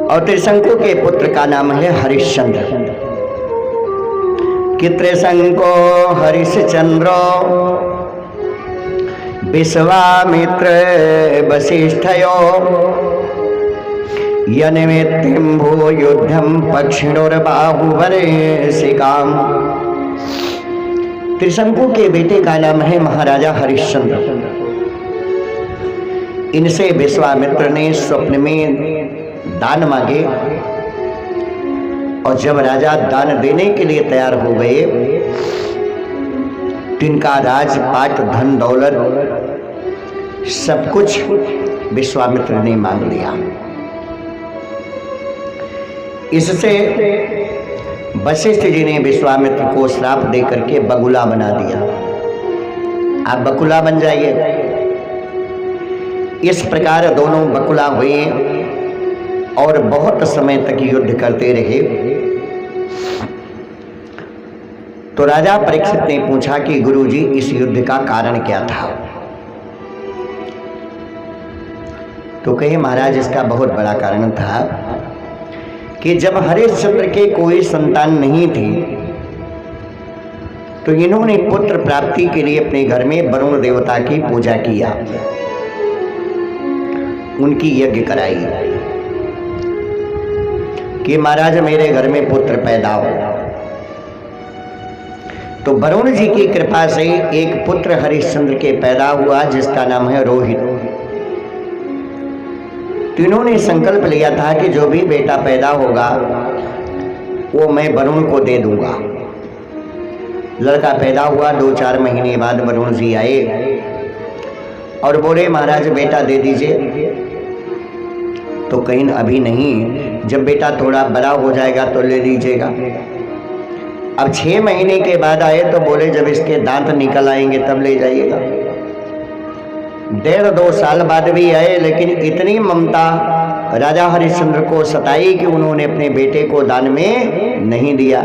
और त्रिशंकु के पुत्र का नाम है हरिश्चंद्र। कि त्रिशंको हरिश्चंद्रो विश्वामित्र वसिष्ठयो यनिमित्तिम्भो युद्धम पक्षिणोर्बाहुवरेशिकाम। त्रिशंकु के बेटे का नाम है महाराजा हरिश्चंद्र। इनसे विश्वामित्र ने स्वप्न में दान मांगे और जब राजा दान देने के लिए तैयार हो गए, तिनका राजपाट, धन दौलत सब कुछ विश्वामित्र ने मांग लिया। इससे वशिष्ठ जी ने विश्वामित्र को श्राप देकर के बगुला बना दिया। आप बकुला बन जाइए। इस प्रकार दोनों बकुला हुए और बहुत समय तक युद्ध करते रहे। तो राजा परीक्षित ने पूछा कि गुरुजी, इस युद्ध का कारण क्या था? तो कहे महाराज इसका बहुत बड़ा कारण था कि जब हरिश्चंद्र के कोई संतान नहीं थी तो इन्होंने पुत्र प्राप्ति के लिए अपने घर में वरुण देवता की पूजा किया, उनकी यज्ञ कराई कि महाराज मेरे घर में पुत्र पैदा हो। तो वरुण जी की कृपा से एक पुत्र हरिश्चंद्र के पैदा हुआ जिसका नाम है रोहित। तो इन्होंने संकल्प लिया था कि जो भी बेटा पैदा होगा वो मैं वरुण को दे दूंगा। लड़का पैदा हुआ, 2-4 महीने बाद वरुण जी आए और बोले महाराज बेटा दे दीजिए। तो कहीं अभी नहीं, जब बेटा थोड़ा बड़ा हो जाएगा तो ले लीजिएगा। अब 6 महीने के बाद आए तो बोले जब इसके दांत निकल आएंगे तब ले जाइएगा। 1.5-2 साल बाद भी आए, लेकिन इतनी ममता राजा हरिश्चंद्र को सताई कि उन्होंने अपने बेटे को दान में नहीं दिया।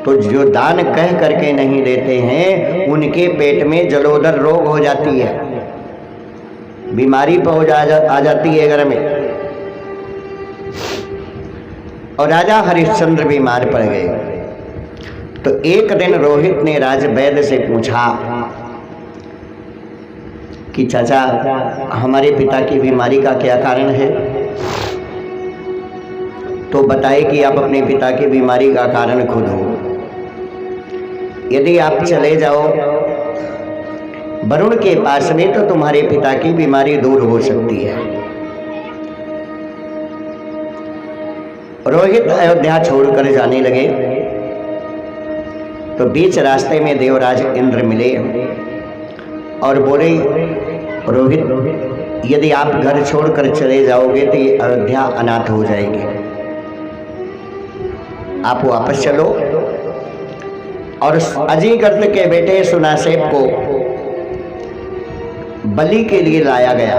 तो जो दान कह करके नहीं देते हैं उनके पेट में जलोदर रोग हो जाती है, बीमारी आ जाती है घर में। और राजा हरिश्चंद्र बीमार पड़ गए। तो एक दिन रोहित ने राज वैद्य से पूछा कि चाचा हमारे पिता की बीमारी का क्या कारण है। तो बताए कि आप अपने पिता की बीमारी का कारण खुद हो। यदि आप चले जाओ वरुण के पास में तो तुम्हारे पिता की बीमारी दूर हो सकती है। रोहित अयोध्या छोड़कर जाने लगे तो बीच रास्ते में देवराज इंद्र मिले और बोले रोहित यदि आप घर छोड़कर चले जाओगे तो ये अयोध्या अनाथ हो जाएगी, आप वापस चलो। और अजीगर्त के बेटे सुनासेब को बलि के लिए लाया गया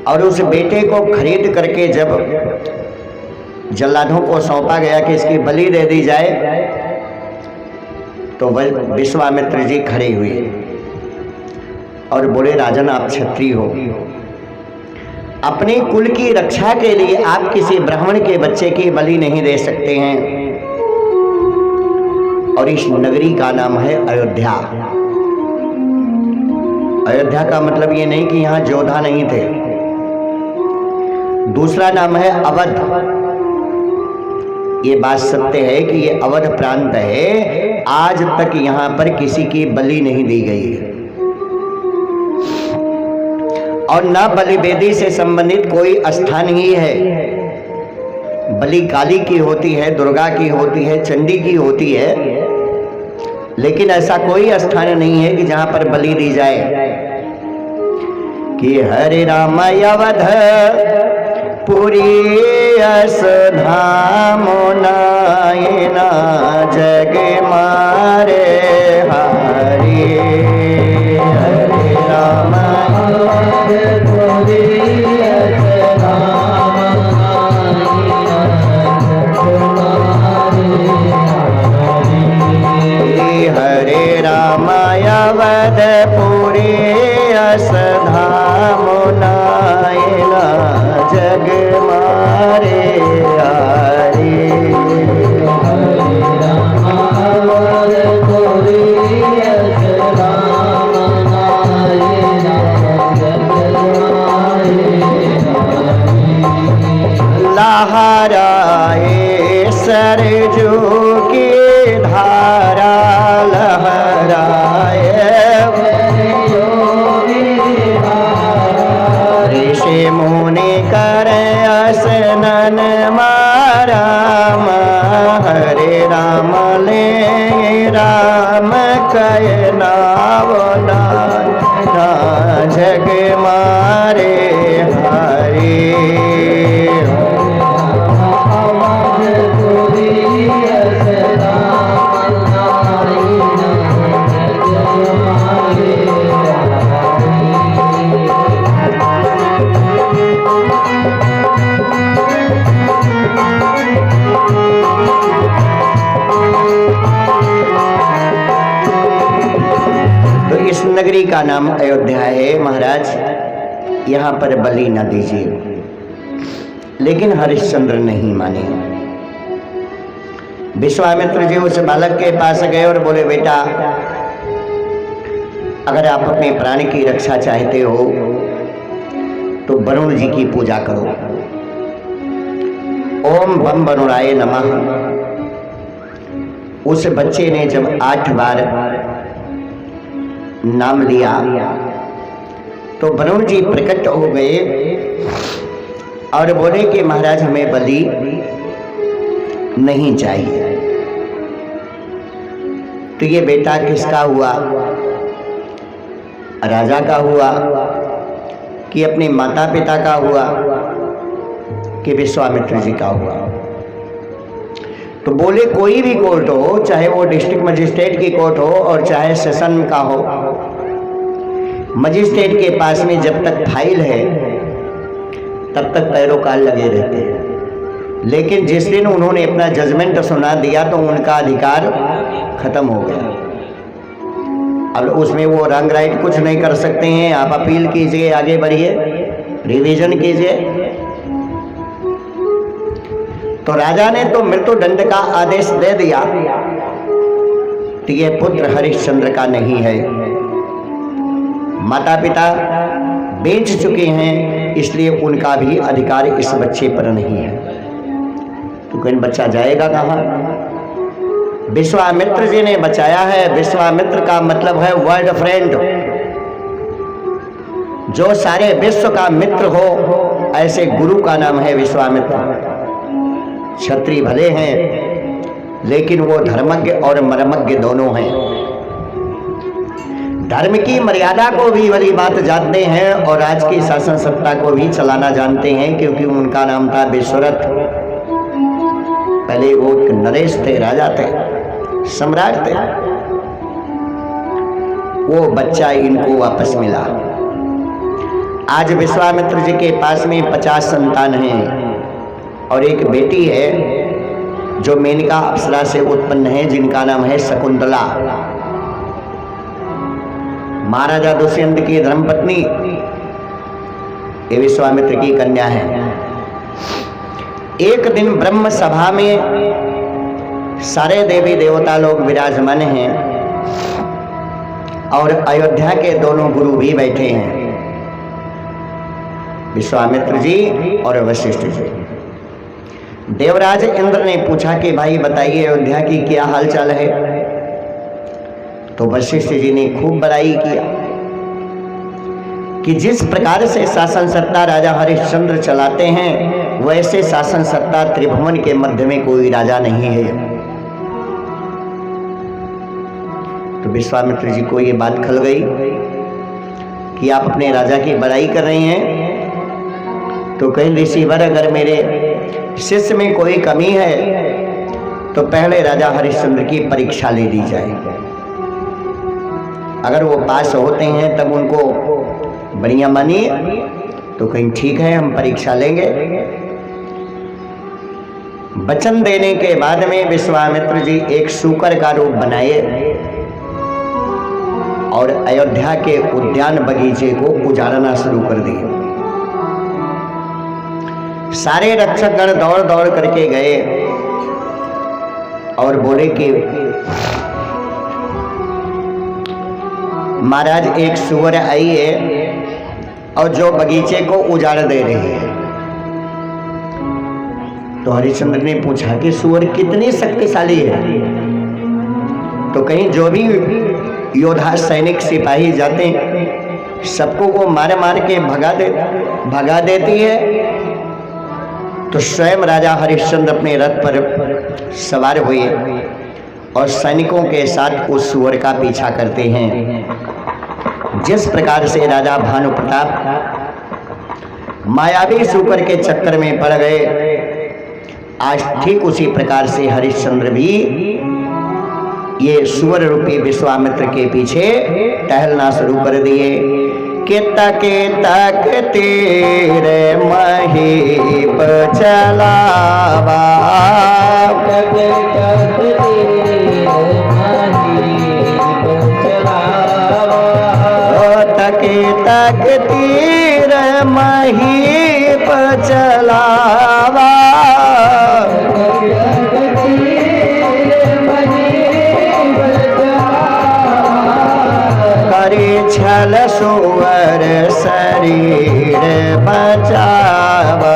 और उस बेटे को खरीद करके जब जल्लादों को सौंपा गया कि इसकी बलि दे दी जाए तो विश्वामित्र जी खड़े हुए और बोले राजन आप क्षत्रिय हो, अपने कुल की रक्षा के लिए आप किसी ब्राह्मण के बच्चे की बलि नहीं दे सकते हैं। और इस नगरी का नाम है अयोध्या। अयोध्या का मतलब ये नहीं कि यहाँ जोधा नहीं थे, दूसरा नाम है अवध। ये बात सत्य है कि ये अवध प्रांत है, आज तक यहाँ पर किसी की बलि नहीं दी गई है और न बलिवेदी से संबंधित कोई स्थान ही है। बलि काली की होती है, दुर्गा की होती है, चंडी की होती है, लेकिन ऐसा कोई स्थान नहीं है कि जहां पर बलि दी जाए। कि हरे राम अवध पुरी अस धाम नायना जग मारे हरे। हरे राम अवध पुरी अस धाम नायना जग मारे हरे। हरे राम अवध पुरी अस धाम नायना जग मारे हरे। हरे राम अवध पुरी अस धाम नायना जग मारे हरे। लहराए सरजू की धारा लहराए ऋषि मुनि कर स्नान मारा। हरे राम ले राम कय नावना जग मारे हरे। नगरी का नाम अयोध्या है महाराज, यहाँ पर बलि न दीजिए। लेकिन हरिश्चंद्र नहीं माने। विश्वामित्र जी उस बालक के पास गए और बोले, बेटा अगर आप अपने प्राण की रक्षा चाहते हो तो वरुण जी की पूजा करो। ओम बम वरुणाय नमः। उस बच्चे ने जब 8 बार नाम लिया तो वरुण जी प्रकट हो गए और बोले कि महाराज हमें बलि नहीं चाहिए। तो ये बेटा किसका हुआ? राजा का हुआ कि अपने माता पिता का हुआ कि विश्वामित्र जी का हुआ? तो बोले कोई भी कोर्ट हो, चाहे वो डिस्ट्रिक्ट मजिस्ट्रेट की कोर्ट हो और चाहे सेशन का हो, मजिस्ट्रेट के पास में जब तक फाइल है तब तक पैरोकार लगे रहते हैं। लेकिन जिस दिन उन्होंने अपना जजमेंट सुना दिया तो उनका अधिकार खत्म हो गया। अब उसमें वो रंग राइट कुछ नहीं कर सकते हैं। आप अपील कीजिए, आगे बढ़िए, रिवीजन कीजिए। तो राजा ने तो मृत्युदंड का आदेश दे दिया, तो ये पुत्र हरिश्चंद्र का नहीं है। माता पिता बेच चुके हैं, इसलिए उनका भी अधिकार इस बच्चे पर नहीं है। तो कहीं बच्चा जाएगा कहाँ? विश्वामित्र जी ने बचाया है। विश्वामित्र का मतलब है वर्ल्ड फ्रेंड, जो सारे विश्व का मित्र हो, ऐसे गुरु का नाम है विश्वामित्र। क्षत्रिय भले हैं लेकिन वो धर्मज्ञ और मर्मज्ञ दोनों हैं। धर्म की मर्यादा को भी बड़ी बात जानते हैं और आज की शासन सत्ता को भी चलाना जानते हैं, क्योंकि उनका नाम था विश्वरथ। पहले वो नरेश थे, राजा थे, सम्राट थे। वो बच्चा इनको वापस मिला। आज विश्वामित्र जी के पास में 50 संतान हैं और एक बेटी है जो मेनका अप्सरा से उत्पन्न है, जिनका नाम है शकुंतला। महाराजा दुष्यंत की धर्मपत्नी ये विश्वामित्र की कन्या है। एक दिन ब्रह्म सभा में सारे देवी देवता लोग विराजमान हैं और अयोध्या के दोनों गुरु भी बैठे हैं, विश्वामित्र जी और वशिष्ठ जी। देवराज इंद्र ने पूछा कि भाई बताइए अयोध्या की क्या हालचाल है? तो वशिष्ठ जी ने खूब बड़ाई किया कि जिस प्रकार से शासन सत्ता राजा हरिश्चंद्र चलाते हैं, वैसे शासन सत्ता त्रिभुवन के मध्य में कोई राजा नहीं है। तो विश्वामित्र जी को ये बात खल गई कि आप अपने राजा की बड़ाई कर रहे हैं। तो कहीं ऋषिवर अगर मेरे शिष्य में कोई कमी है तो पहले राजा हरिश्चंद्र की परीक्षा ले ली जाए। अगर वो पास होते हैं तब उनको बढ़िया मानिए, तो कहीं ठीक है हम परीक्षा लेंगे। वचन देने के बाद में विश्वामित्र जी एक शूकर का रूप बनाए और अयोध्या के उद्यान बगीचे को उजाड़ना शुरू कर दिए। सारे रक्षकगण दौड़ दौड़ करके गए और बोले कि महाराज एक सुअर आई है और जो बगीचे को उजाड़ दे रही है। तो हरिश्चंद्र ने पूछा कि सुअर कितनी शक्तिशाली है? तो कहीं जो भी योद्धा सैनिक सिपाही जाते हैं सबको वो मार मार के भगा देती है। तो स्वयं राजा हरिश्चंद्र अपने रथ पर सवार हुए और सैनिकों के साथ उस सुअर का पीछा करते हैं। जिस प्रकार से राजा भानु प्रताप मायावी सुकर के चक्कर में पड़ गए, आज ठीक उसी प्रकार से हरिश्चंद्र भी ये सुअर रूपी विश्वामित्र के पीछे टहलना शुरू कर दिए। के तक तेरे महीप चलावा, तक तीर महीप चलावा, करे छल सुअर शरीर बचावा।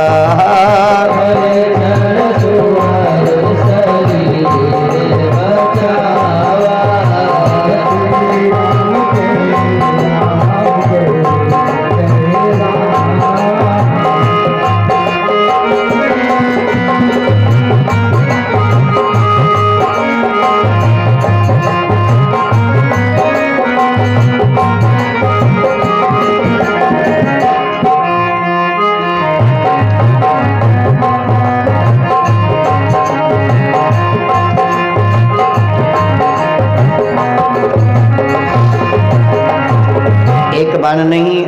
बार नहीं,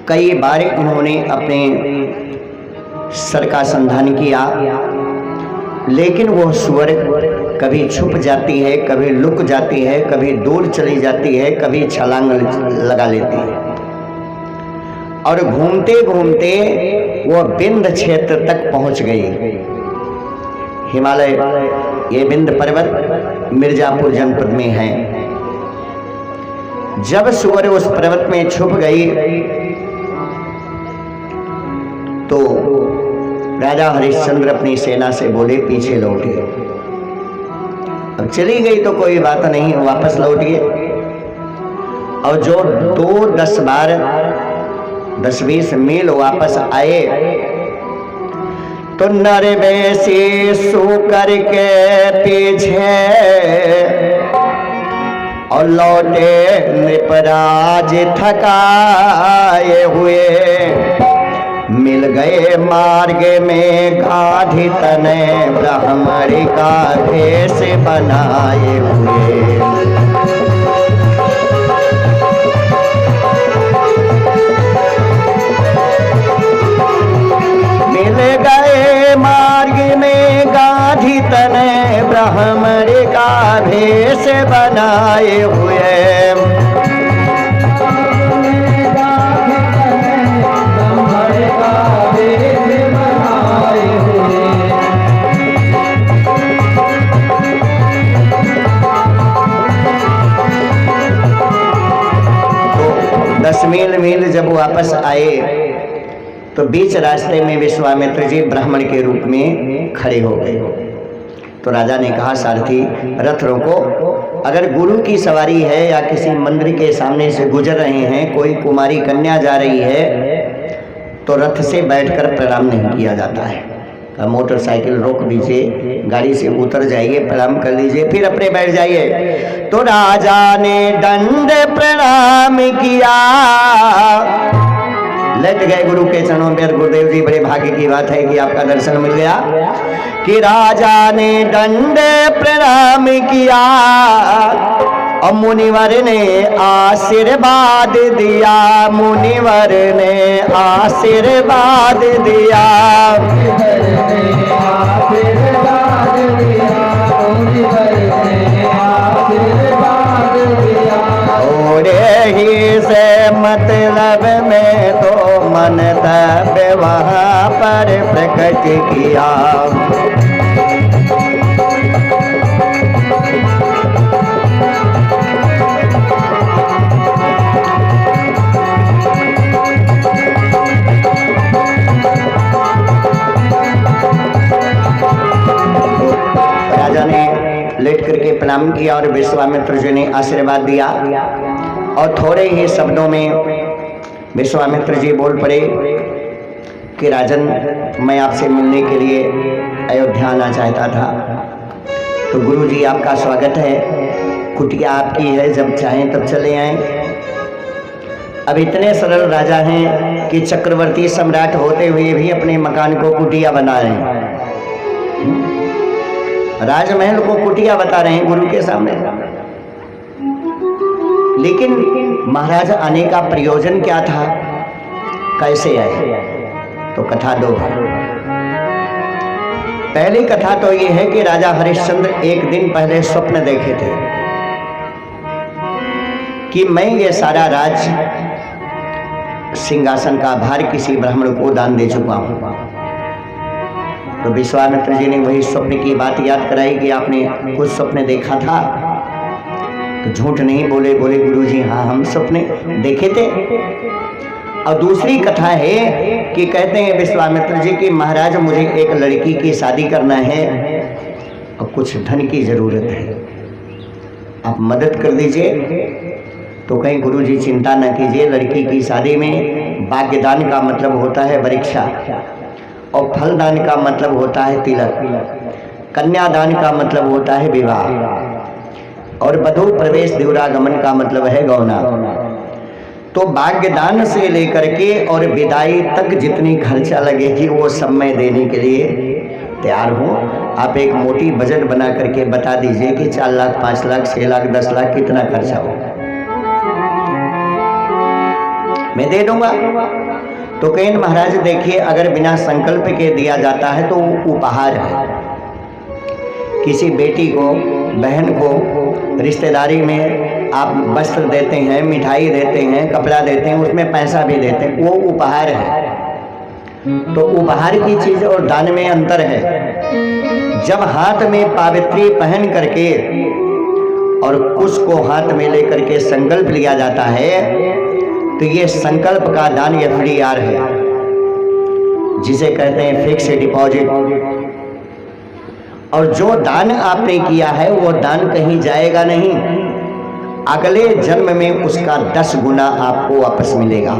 कई बार उन्होंने अपने सर का संधान किया, लेकिन वो सुअर कभी छुप जाती है, कभी लुक जाती है, कभी दूर चली जाती है, कभी छलांग लगा लेती है और घूमते घूमते वो विंध्य क्षेत्र तक पहुंच गई। हिमालय, ये विंध्य पर्वत मिर्जापुर जनपद में है। जब सुअर उस पर्वत में छुप गई तो राजा हरिश्चंद्र अपनी सेना से बोले पीछे लौटिए। अब चली गई तो कोई बात नहीं, वापस लौटिए। और जो 10-20 मील वापस आए तो नरवेशी सुकर के पीछे और लौटे नृपराज थकाए हुए, मिल गए मार्ग में गाधी तने ब्राह्मणी का भेष बनाए हुए। मिल गए मार्ग में गाधी तने ब्राह्मणी का भेष बनाए हुए। तो 10 मील जब वापस आए तो बीच रास्ते में विश्वामित्र जी ब्राह्मण के रूप में खड़े हो गए। तो राजा ने कहा, सारथी रथ रोको, अगर गुरु की सवारी है या किसी मंदिर के सामने से गुजर रहे हैं, कोई कुमारी कन्या जा रही है तो रथ से बैठकर प्रणाम नहीं किया जाता है। मोटरसाइकिल रोक दीजिए, गाड़ी से उतर जाइए, प्रणाम कर लीजिए, फिर अपने बैठ जाइए। तो राजा ने दंड प्रणाम किया, लट गए गुरु के चरणों में। गुरुदेव जी, बड़े भाग्य की बात है कि आपका दर्शन मिल गया। कि राजा ने दंड प्रणाम किया और मुनिवर ने आशीर्वाद दिया, मुनिवर ने आशीर्वाद दिया। ही से मतलब में तो मंतव्य वहाँ पर प्रकट किया। राजा ने लेट करके प्रणाम किया और विश्वामित्र जी ने आशीर्वाद दिया। और थोड़े ही शब्दों में विश्वामित्र जी बोल पड़े कि राजन, मैं आपसे मिलने के लिए अयोध्या आना चाहता था। तो गुरु जी, आपका स्वागत है, कुटिया आपकी है, जब चाहें तब चले आएं। अब इतने सरल राजा हैं कि चक्रवर्ती सम्राट होते हुए भी अपने मकान को कुटिया बना रहे हैं, राजमहल को कुटिया बता रहे हैं गुरु के सामने। लेकिन महाराज आने का प्रयोजन क्या था, कैसे आए? तो कथा दो है। पहली कथा तो ये है कि राजा हरिश्चंद्र एक दिन पहले स्वप्न देखे थे कि मैं ये सारा राज्य सिंहासन का भार किसी ब्राह्मण को दान दे चुका हूँ। तो विश्वामित्र जी ने वही स्वप्न की बात याद कराई कि आपने कुछ स्वप्न देखा था। तो झूठ नहीं बोले, बोले गुरुजी हाँ हम स्वप्न देखे थे। और दूसरी कथा है कि कहते हैं विश्वामित्र जी कि महाराज मुझे एक लड़की की शादी करना है और कुछ धन की जरूरत है, आप मदद कर दीजिए। तो कहीं गुरुजी चिंता न कीजिए, लड़की की शादी में भाग्यदान का मतलब होता है परीक्षा, और फलदान का मतलब होता है तिलक, कन्यादान का मतलब होता है विवाह, और वधू प्रवेश द्विरागमन का मतलब है गौना। तो भाग्यदान से लेकर के और विदाई तक जितनी खर्चा लगेगी वो सब मैं देने के लिए तैयार हूँ। आप एक मोटी बजट बना करके बता दीजिए कि 4 लाख 5 लाख 6 लाख 10 लाख कितना खर्चा होगा, मैं दे दूंगा। तो कहें महाराज देखिए अगर बिना संकल्प के दिया जाता है तो उपहार है। किसी बेटी को, बहन को रिश्तेदारी में आप वस्त्र देते हैं, मिठाई देते हैं, कपड़ा देते हैं, उसमें पैसा भी देते हैं, वो उपहार है। तो उपहार की चीज और दान में अंतर है। जब हाथ में पावित्री पहन करके और कुश को हाथ में लेकर के संकल्प लिया जाता है तो ये संकल्प का दान FDR है, जिसे कहते हैं फिक्स डिपॉजिट। और जो दान आपने किया है वो दान कहीं जाएगा नहीं, अगले जन्म में उसका 10 गुना आपको वापस मिलेगा।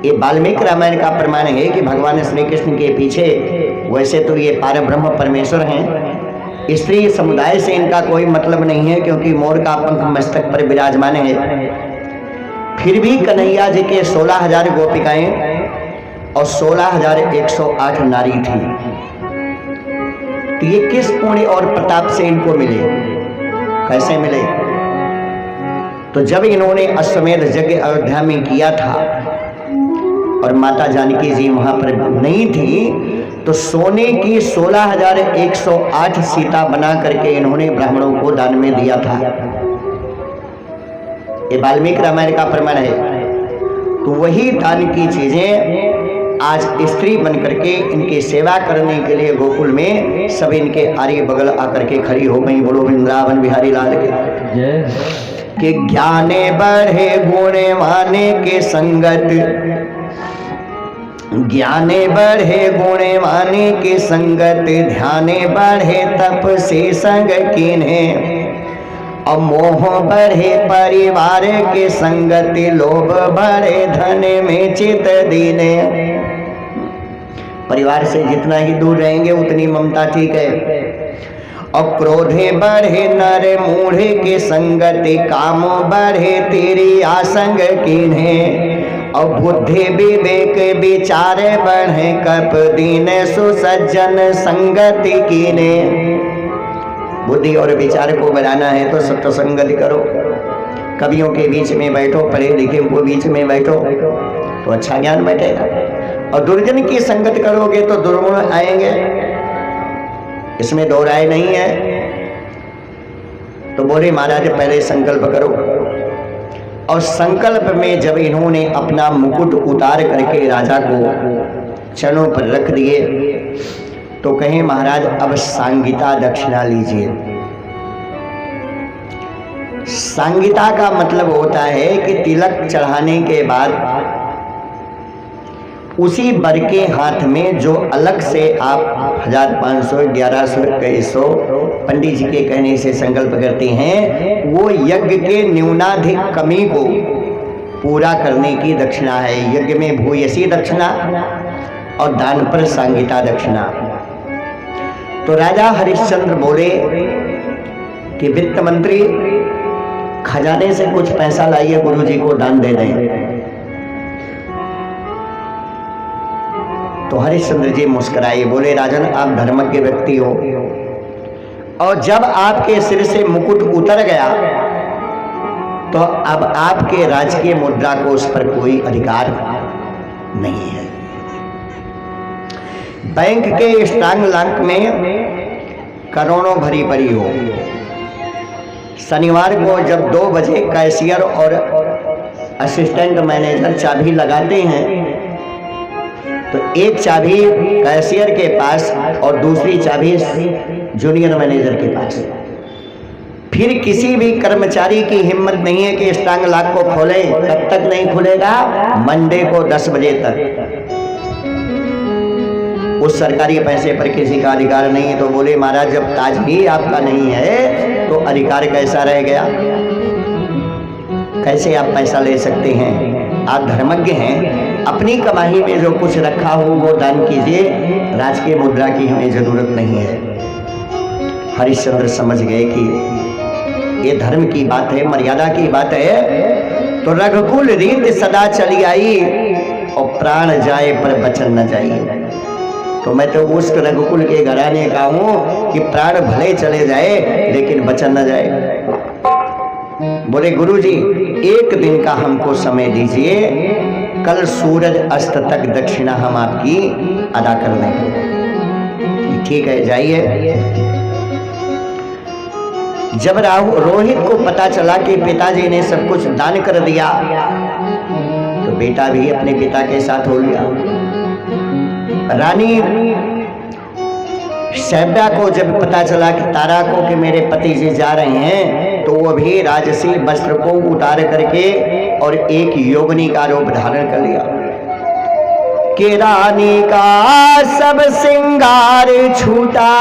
ये वाल्मीकि रामायण का प्रमाण है कि भगवान श्री कृष्ण के पीछे, वैसे तो ये पारब्रह्म परमेश्वर हैं, स्त्री समुदाय से इनका कोई मतलब नहीं है क्योंकि मोर का पंख मस्तक पर विराजमान है। फिर भी कन्हैया जी के 16,000 गोपिकाएं और 16,108 नारी थी। तो ये किस पुण्य और प्रताप से इनको मिले, कैसे मिले? तो जब इन्होंने अश्वमेध यज्ञ अयोध्या में किया था और माता जानकी जी वहां पर नहीं थी, तो सोने की 16,108 सीता बना करके इन्होंने ब्राह्मणों को दान में दिया था। ये वाल्मीकि रामायण का प्रमाण है। तो वही दान की चीजें आज स्त्री बन करके इनकी सेवा करने के लिए गोकुल में सब इनके आगे बगल आकर के खड़ी हो गई। बोलो वृंदावन बिहारी लाल के। कि ज्ञाने बढ़े गुणे माने के संगत, ज्ञाने बढ़े गुणे माने के संगत, ध्याने बढ़े तप से संग कीन्हे, और मोह बढ़े परिवार के संगति, लोभ बढ़े धन में चित दीने। परिवार से जितना ही दूर रहेंगे उतनी ममता ठीक है। और क्रोधे बढ़े नर मूढ़े के संगति, काम बढ़े तेरी आसंग कीन्हे, और बुद्धि विवेक विचार बढ़े कप दीन सुसज्जन संगति कीने। बुद्धि और विचार को बढ़ाना है तो सत्य संगति करो, कवियों के बीच में बैठो, पढ़े लिखे को बीच में बैठो तो अच्छा ज्ञान बैठेगा। और दुर्जन की संगत करोगे तो दुर्गुण आएंगे, इसमें दो राय नहीं है। तो बोले महाराज पहले संकल्प करो। और संकल्प में जब इन्होंने अपना मुकुट उतार करके राजा को चरणों पर रख दिए तो कहें महाराज अब सांगिता दक्षिणा लीजिए। सांगिता का मतलब होता है कि तिलक चढ़ाने के बाद उसी वर के हाथ में जो अलग से आप 1500 1100 2100 पंडित जी के कहने से संकल्प करते हैं, वो यज्ञ के न्यूनाधिक कमी को पूरा करने की दक्षिणा है। यज्ञ में भूयसी दक्षिणा और दान पर सांगिता दक्षिणा। तो राजा हरिश्चंद्र बोले कि वित्त मंत्री खजाने से कुछ पैसा लाइए, गुरु जी को दान दे दें। तो हरिश्चंद्र जी मुस्कुराए, बोले राजन आप धर्मज्ञ व्यक्ति हो, और जब आपके सिर से मुकुट उतर गया तो अब आपके राजकीय मुद्रा को उस पर कोई अधिकार नहीं है। बैंक के स्ट्रांग लांक में करोड़ों भरी पड़ी हो, शनिवार को जब 2 बजे कैशियर और असिस्टेंट मैनेजर चाबी लगाते हैं तो एक चाबी कैशियर के पास और दूसरी चाबी जूनियर मैनेजर के पास। फिर किसी भी कर्मचारी की हिम्मत नहीं है कि इस टांग लाख को खोले। कब तक नहीं खुलेगा? मंडे को 10 बजे तक। उस सरकारी पैसे पर किसी का अधिकार नहीं है। तो बोले महाराज जब ताज ही आपका नहीं है तो अधिकार कैसा रह गया? कैसे आप पैसा ले सकते हैं? आप धर्मज्ञ हैं, अपनी कमाई में जो कुछ रखा हो वो दान कीजिए, राजकीय मुद्रा की हमें जरूरत नहीं है। हरिश्चंद्र समझ गए कि ये धर्म की बात है, मर्यादा की बात है। तो रघुकुल रीत सदा चली आई और प्राण जाए पर बचन न जाए। तो मैं तो उस रघुकुल के घराने का हूं कि प्राण भले चले जाए लेकिन बचन न जाए। बोले गुरुजी एक दिन का हमको समय दीजिए, कल सूरज अस्त तक दक्षिणा हम आपकी अदा कर देंगे। ठीक है जाइए। जब रोहित को पता चला कि पिताजी ने सब कुछ दान कर दिया तो बेटा भी अपने पिता के साथ हो लिया। रानी सैब्या को जब पता चला कि तारा को कि मेरे पति जी जा रहे हैं तो वो भी राजसी वस्त्र को उतार करके और एक योगिनी का रूप धारण कर लिया कि रानी का सब श्रृंगार छूटा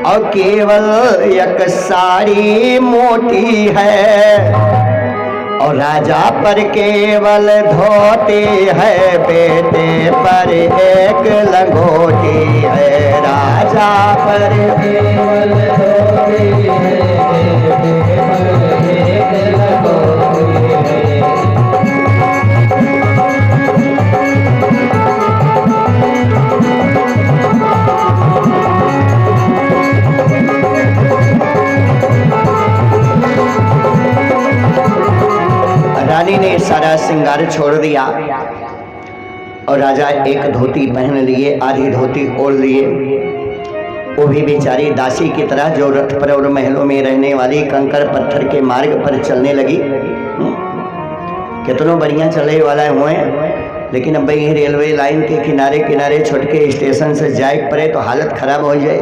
और केवल एक साड़ी मोटी है और राजा पर केवल धोती है, बेटे पर एक लंगोटी है। राजा पर केवल धोती है, बेटे पर एक लंगोटी है। रानी ने सारा श्रृंगार छोड़ दिया और राजा एक धोती पहन लिए, आधी धोती ओढ़ लिए। वो भी बेचारी दासी की तरह जो रथ पर और महलों में रहने वाली कंकड़ पत्थर के मार्ग पर चलने लगी। कितनों बढ़िया चले वाला हुए, लेकिन अब भाई रेलवे लाइन के किनारे किनारे छोटके स्टेशन से जाए पड़े तो हालत खराब हो जाए।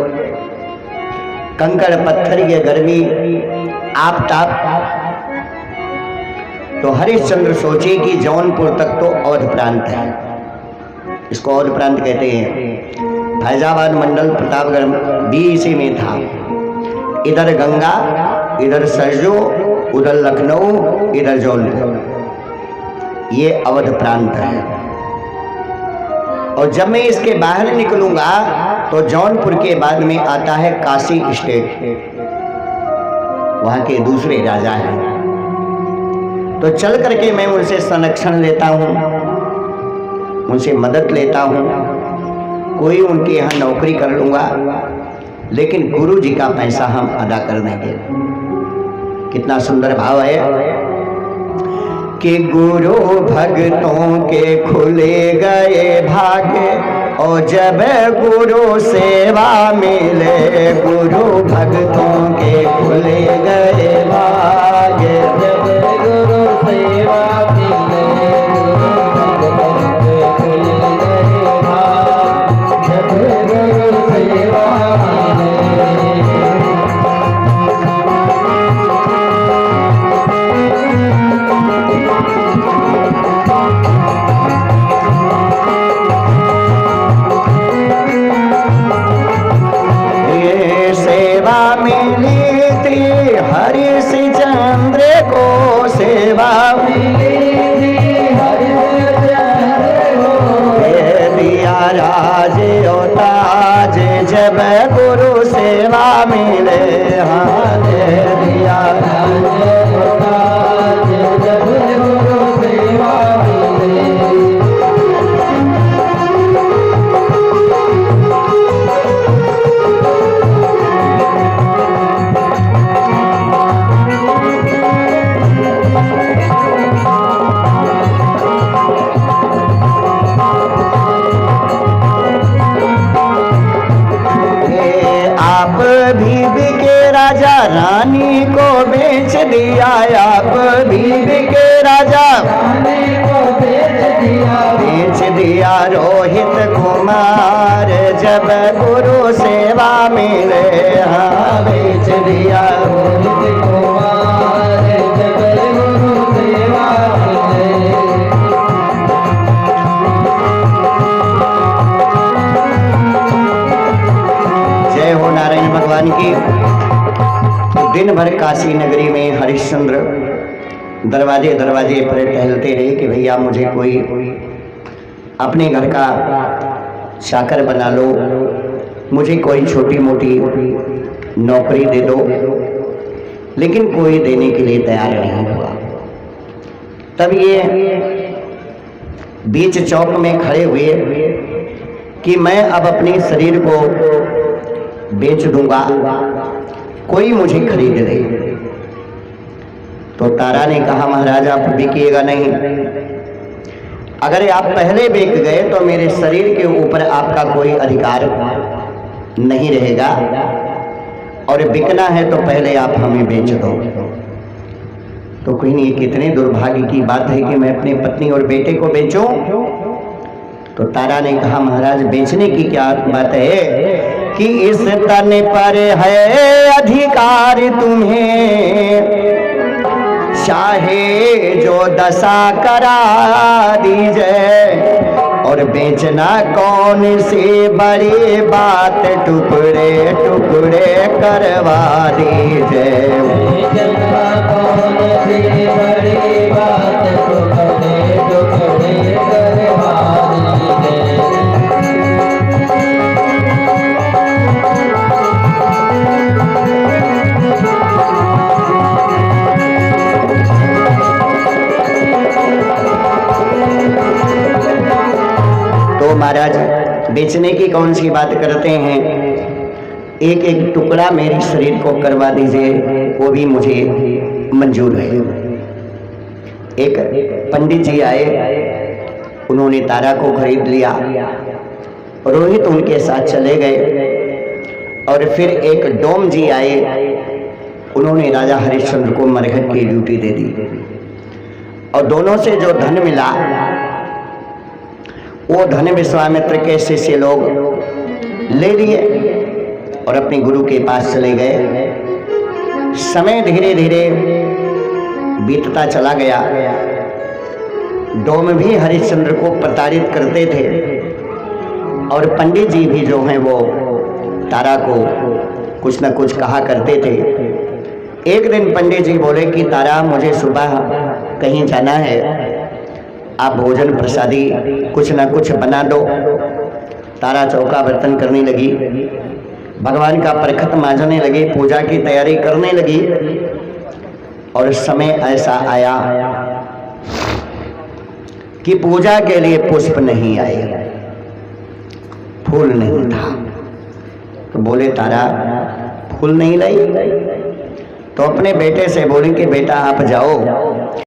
कंकड़ पत्थर ये गर्मी आप ताप। तो हरिश्चंद्र सोचे कि जौनपुर तक तो अवध प्रांत है, इसको अवध प्रांत कहते हैं। फैजाबाद मंडल प्रतापगढ़ बीसी में था। इधर गंगा, इधर सरजू, उधर लखनऊ, इधर जौनपुर, ये अवध प्रांत है। और जब मैं इसके बाहर निकलूंगा तो जौनपुर के बाद में आता है काशी स्टेट, वहां के दूसरे राजा हैं। तो चल करके मैं उनसे संरक्षण लेता हूँ, उनसे मदद लेता हूँ, कोई उनके यहाँ नौकरी कर लूँगा, लेकिन गुरु जी का पैसा हम अदा कर देंगे। कितना सुंदर भाव है कि गुरु भक्तों के खुले गए भाग्य और जब गुरु सेवा मिले, गुरु भक्तों के खुले गए भाग्य जब गुरु सेवा मिले, गुरु भक्तों के खुले गए भाग्य जब गुरु सेवा मिले। हरिश्चंद्र को सेवा मिली, हरिश्चंद्र को दिया राज और ताज जब गुरु सेवा मिले। हाँ दे दिया राज और ताज जब गुरु सेवा मिले। भी बिके राजा, रानी को बेच दिया, आप भी बिके राजा, बेच दिया रोहित कुमार, जब गुरु सेवा मिले, हाँ बेच दिया रोहित कुमार, जब गुरु सेवा मिले। जय हो नारायण भगवान की। दिन भर काशी नगरी में हरिश्चंद्र दरवाजे दरवाजे पर टहलते रहे कि भैया मुझे कोई अपने घर का चाकर बना लो, मुझे कोई छोटी मोटी नौकरी दे दो, लेकिन कोई देने के लिए तैयार नहीं हुआ। तब ये बीच चौक में खड़े हुए कि मैं अब अपने शरीर को बेच दूंगा, कोई मुझे खरीद ले। तो तारा ने कहा महाराज आप बिकिएगा नहीं, अगर आप पहले बिक गए तो मेरे शरीर के ऊपर आपका कोई अधिकार नहीं रहेगा, और बिकना है तो पहले आप हमें बेच दो। तो कोई नहीं, कितने दुर्भाग्य की बात है कि मैं अपनी पत्नी और बेटे को बेचूं। तो तारा ने कहा महाराज बेचने की क्या बात है कि इस तन पर है अधिकार तुम्हें, चाहे जो दशा करा दीजिए, और बेचना कौन सी बड़ी बात, टुकड़े टुकड़े करवा दीजिए। बेचना कौन सी बड़ी बात, टुकड़े टुकड़े करवा दीजिए। महाराज बेचने की कौन सी बात करते हैं, एक एक टुकड़ा मेरे शरीर को करवा दीजिए, वो भी मुझे मंजूर है। एक पंडित जी आए, उन्होंने तारा को खरीद लिया, रोहित उनके साथ चले गए। और फिर एक डोम जी आए, उन्होंने राजा हरिश्चंद्र को मरघट की ड्यूटी दे दी, और दोनों से जो धन मिला वो धन विश्वामित्र के शिष्य लोग ले लिए और अपने गुरु के पास चले गए। समय धीरे धीरे बीतता चला गया। डोम भी हरिश्चंद्र को प्रताड़ित करते थे, और पंडित जी भी जो हैं वो तारा को कुछ न कुछ कहा करते थे। एक दिन पंडित जी बोले कि तारा मुझे सुबह कहीं जाना है, आप भोजन प्रसादी कुछ ना कुछ बना दो। तारा चौका बर्तन करने लगी, भगवान का परखत मांजने लगी, पूजा की तैयारी करने लगी। और समय ऐसा आया कि पूजा के लिए पुष्प नहीं आए, फूल नहीं था। तो बोले तारा फूल नहीं लाई, तो अपने बेटे से बोले कि बेटा आप जाओ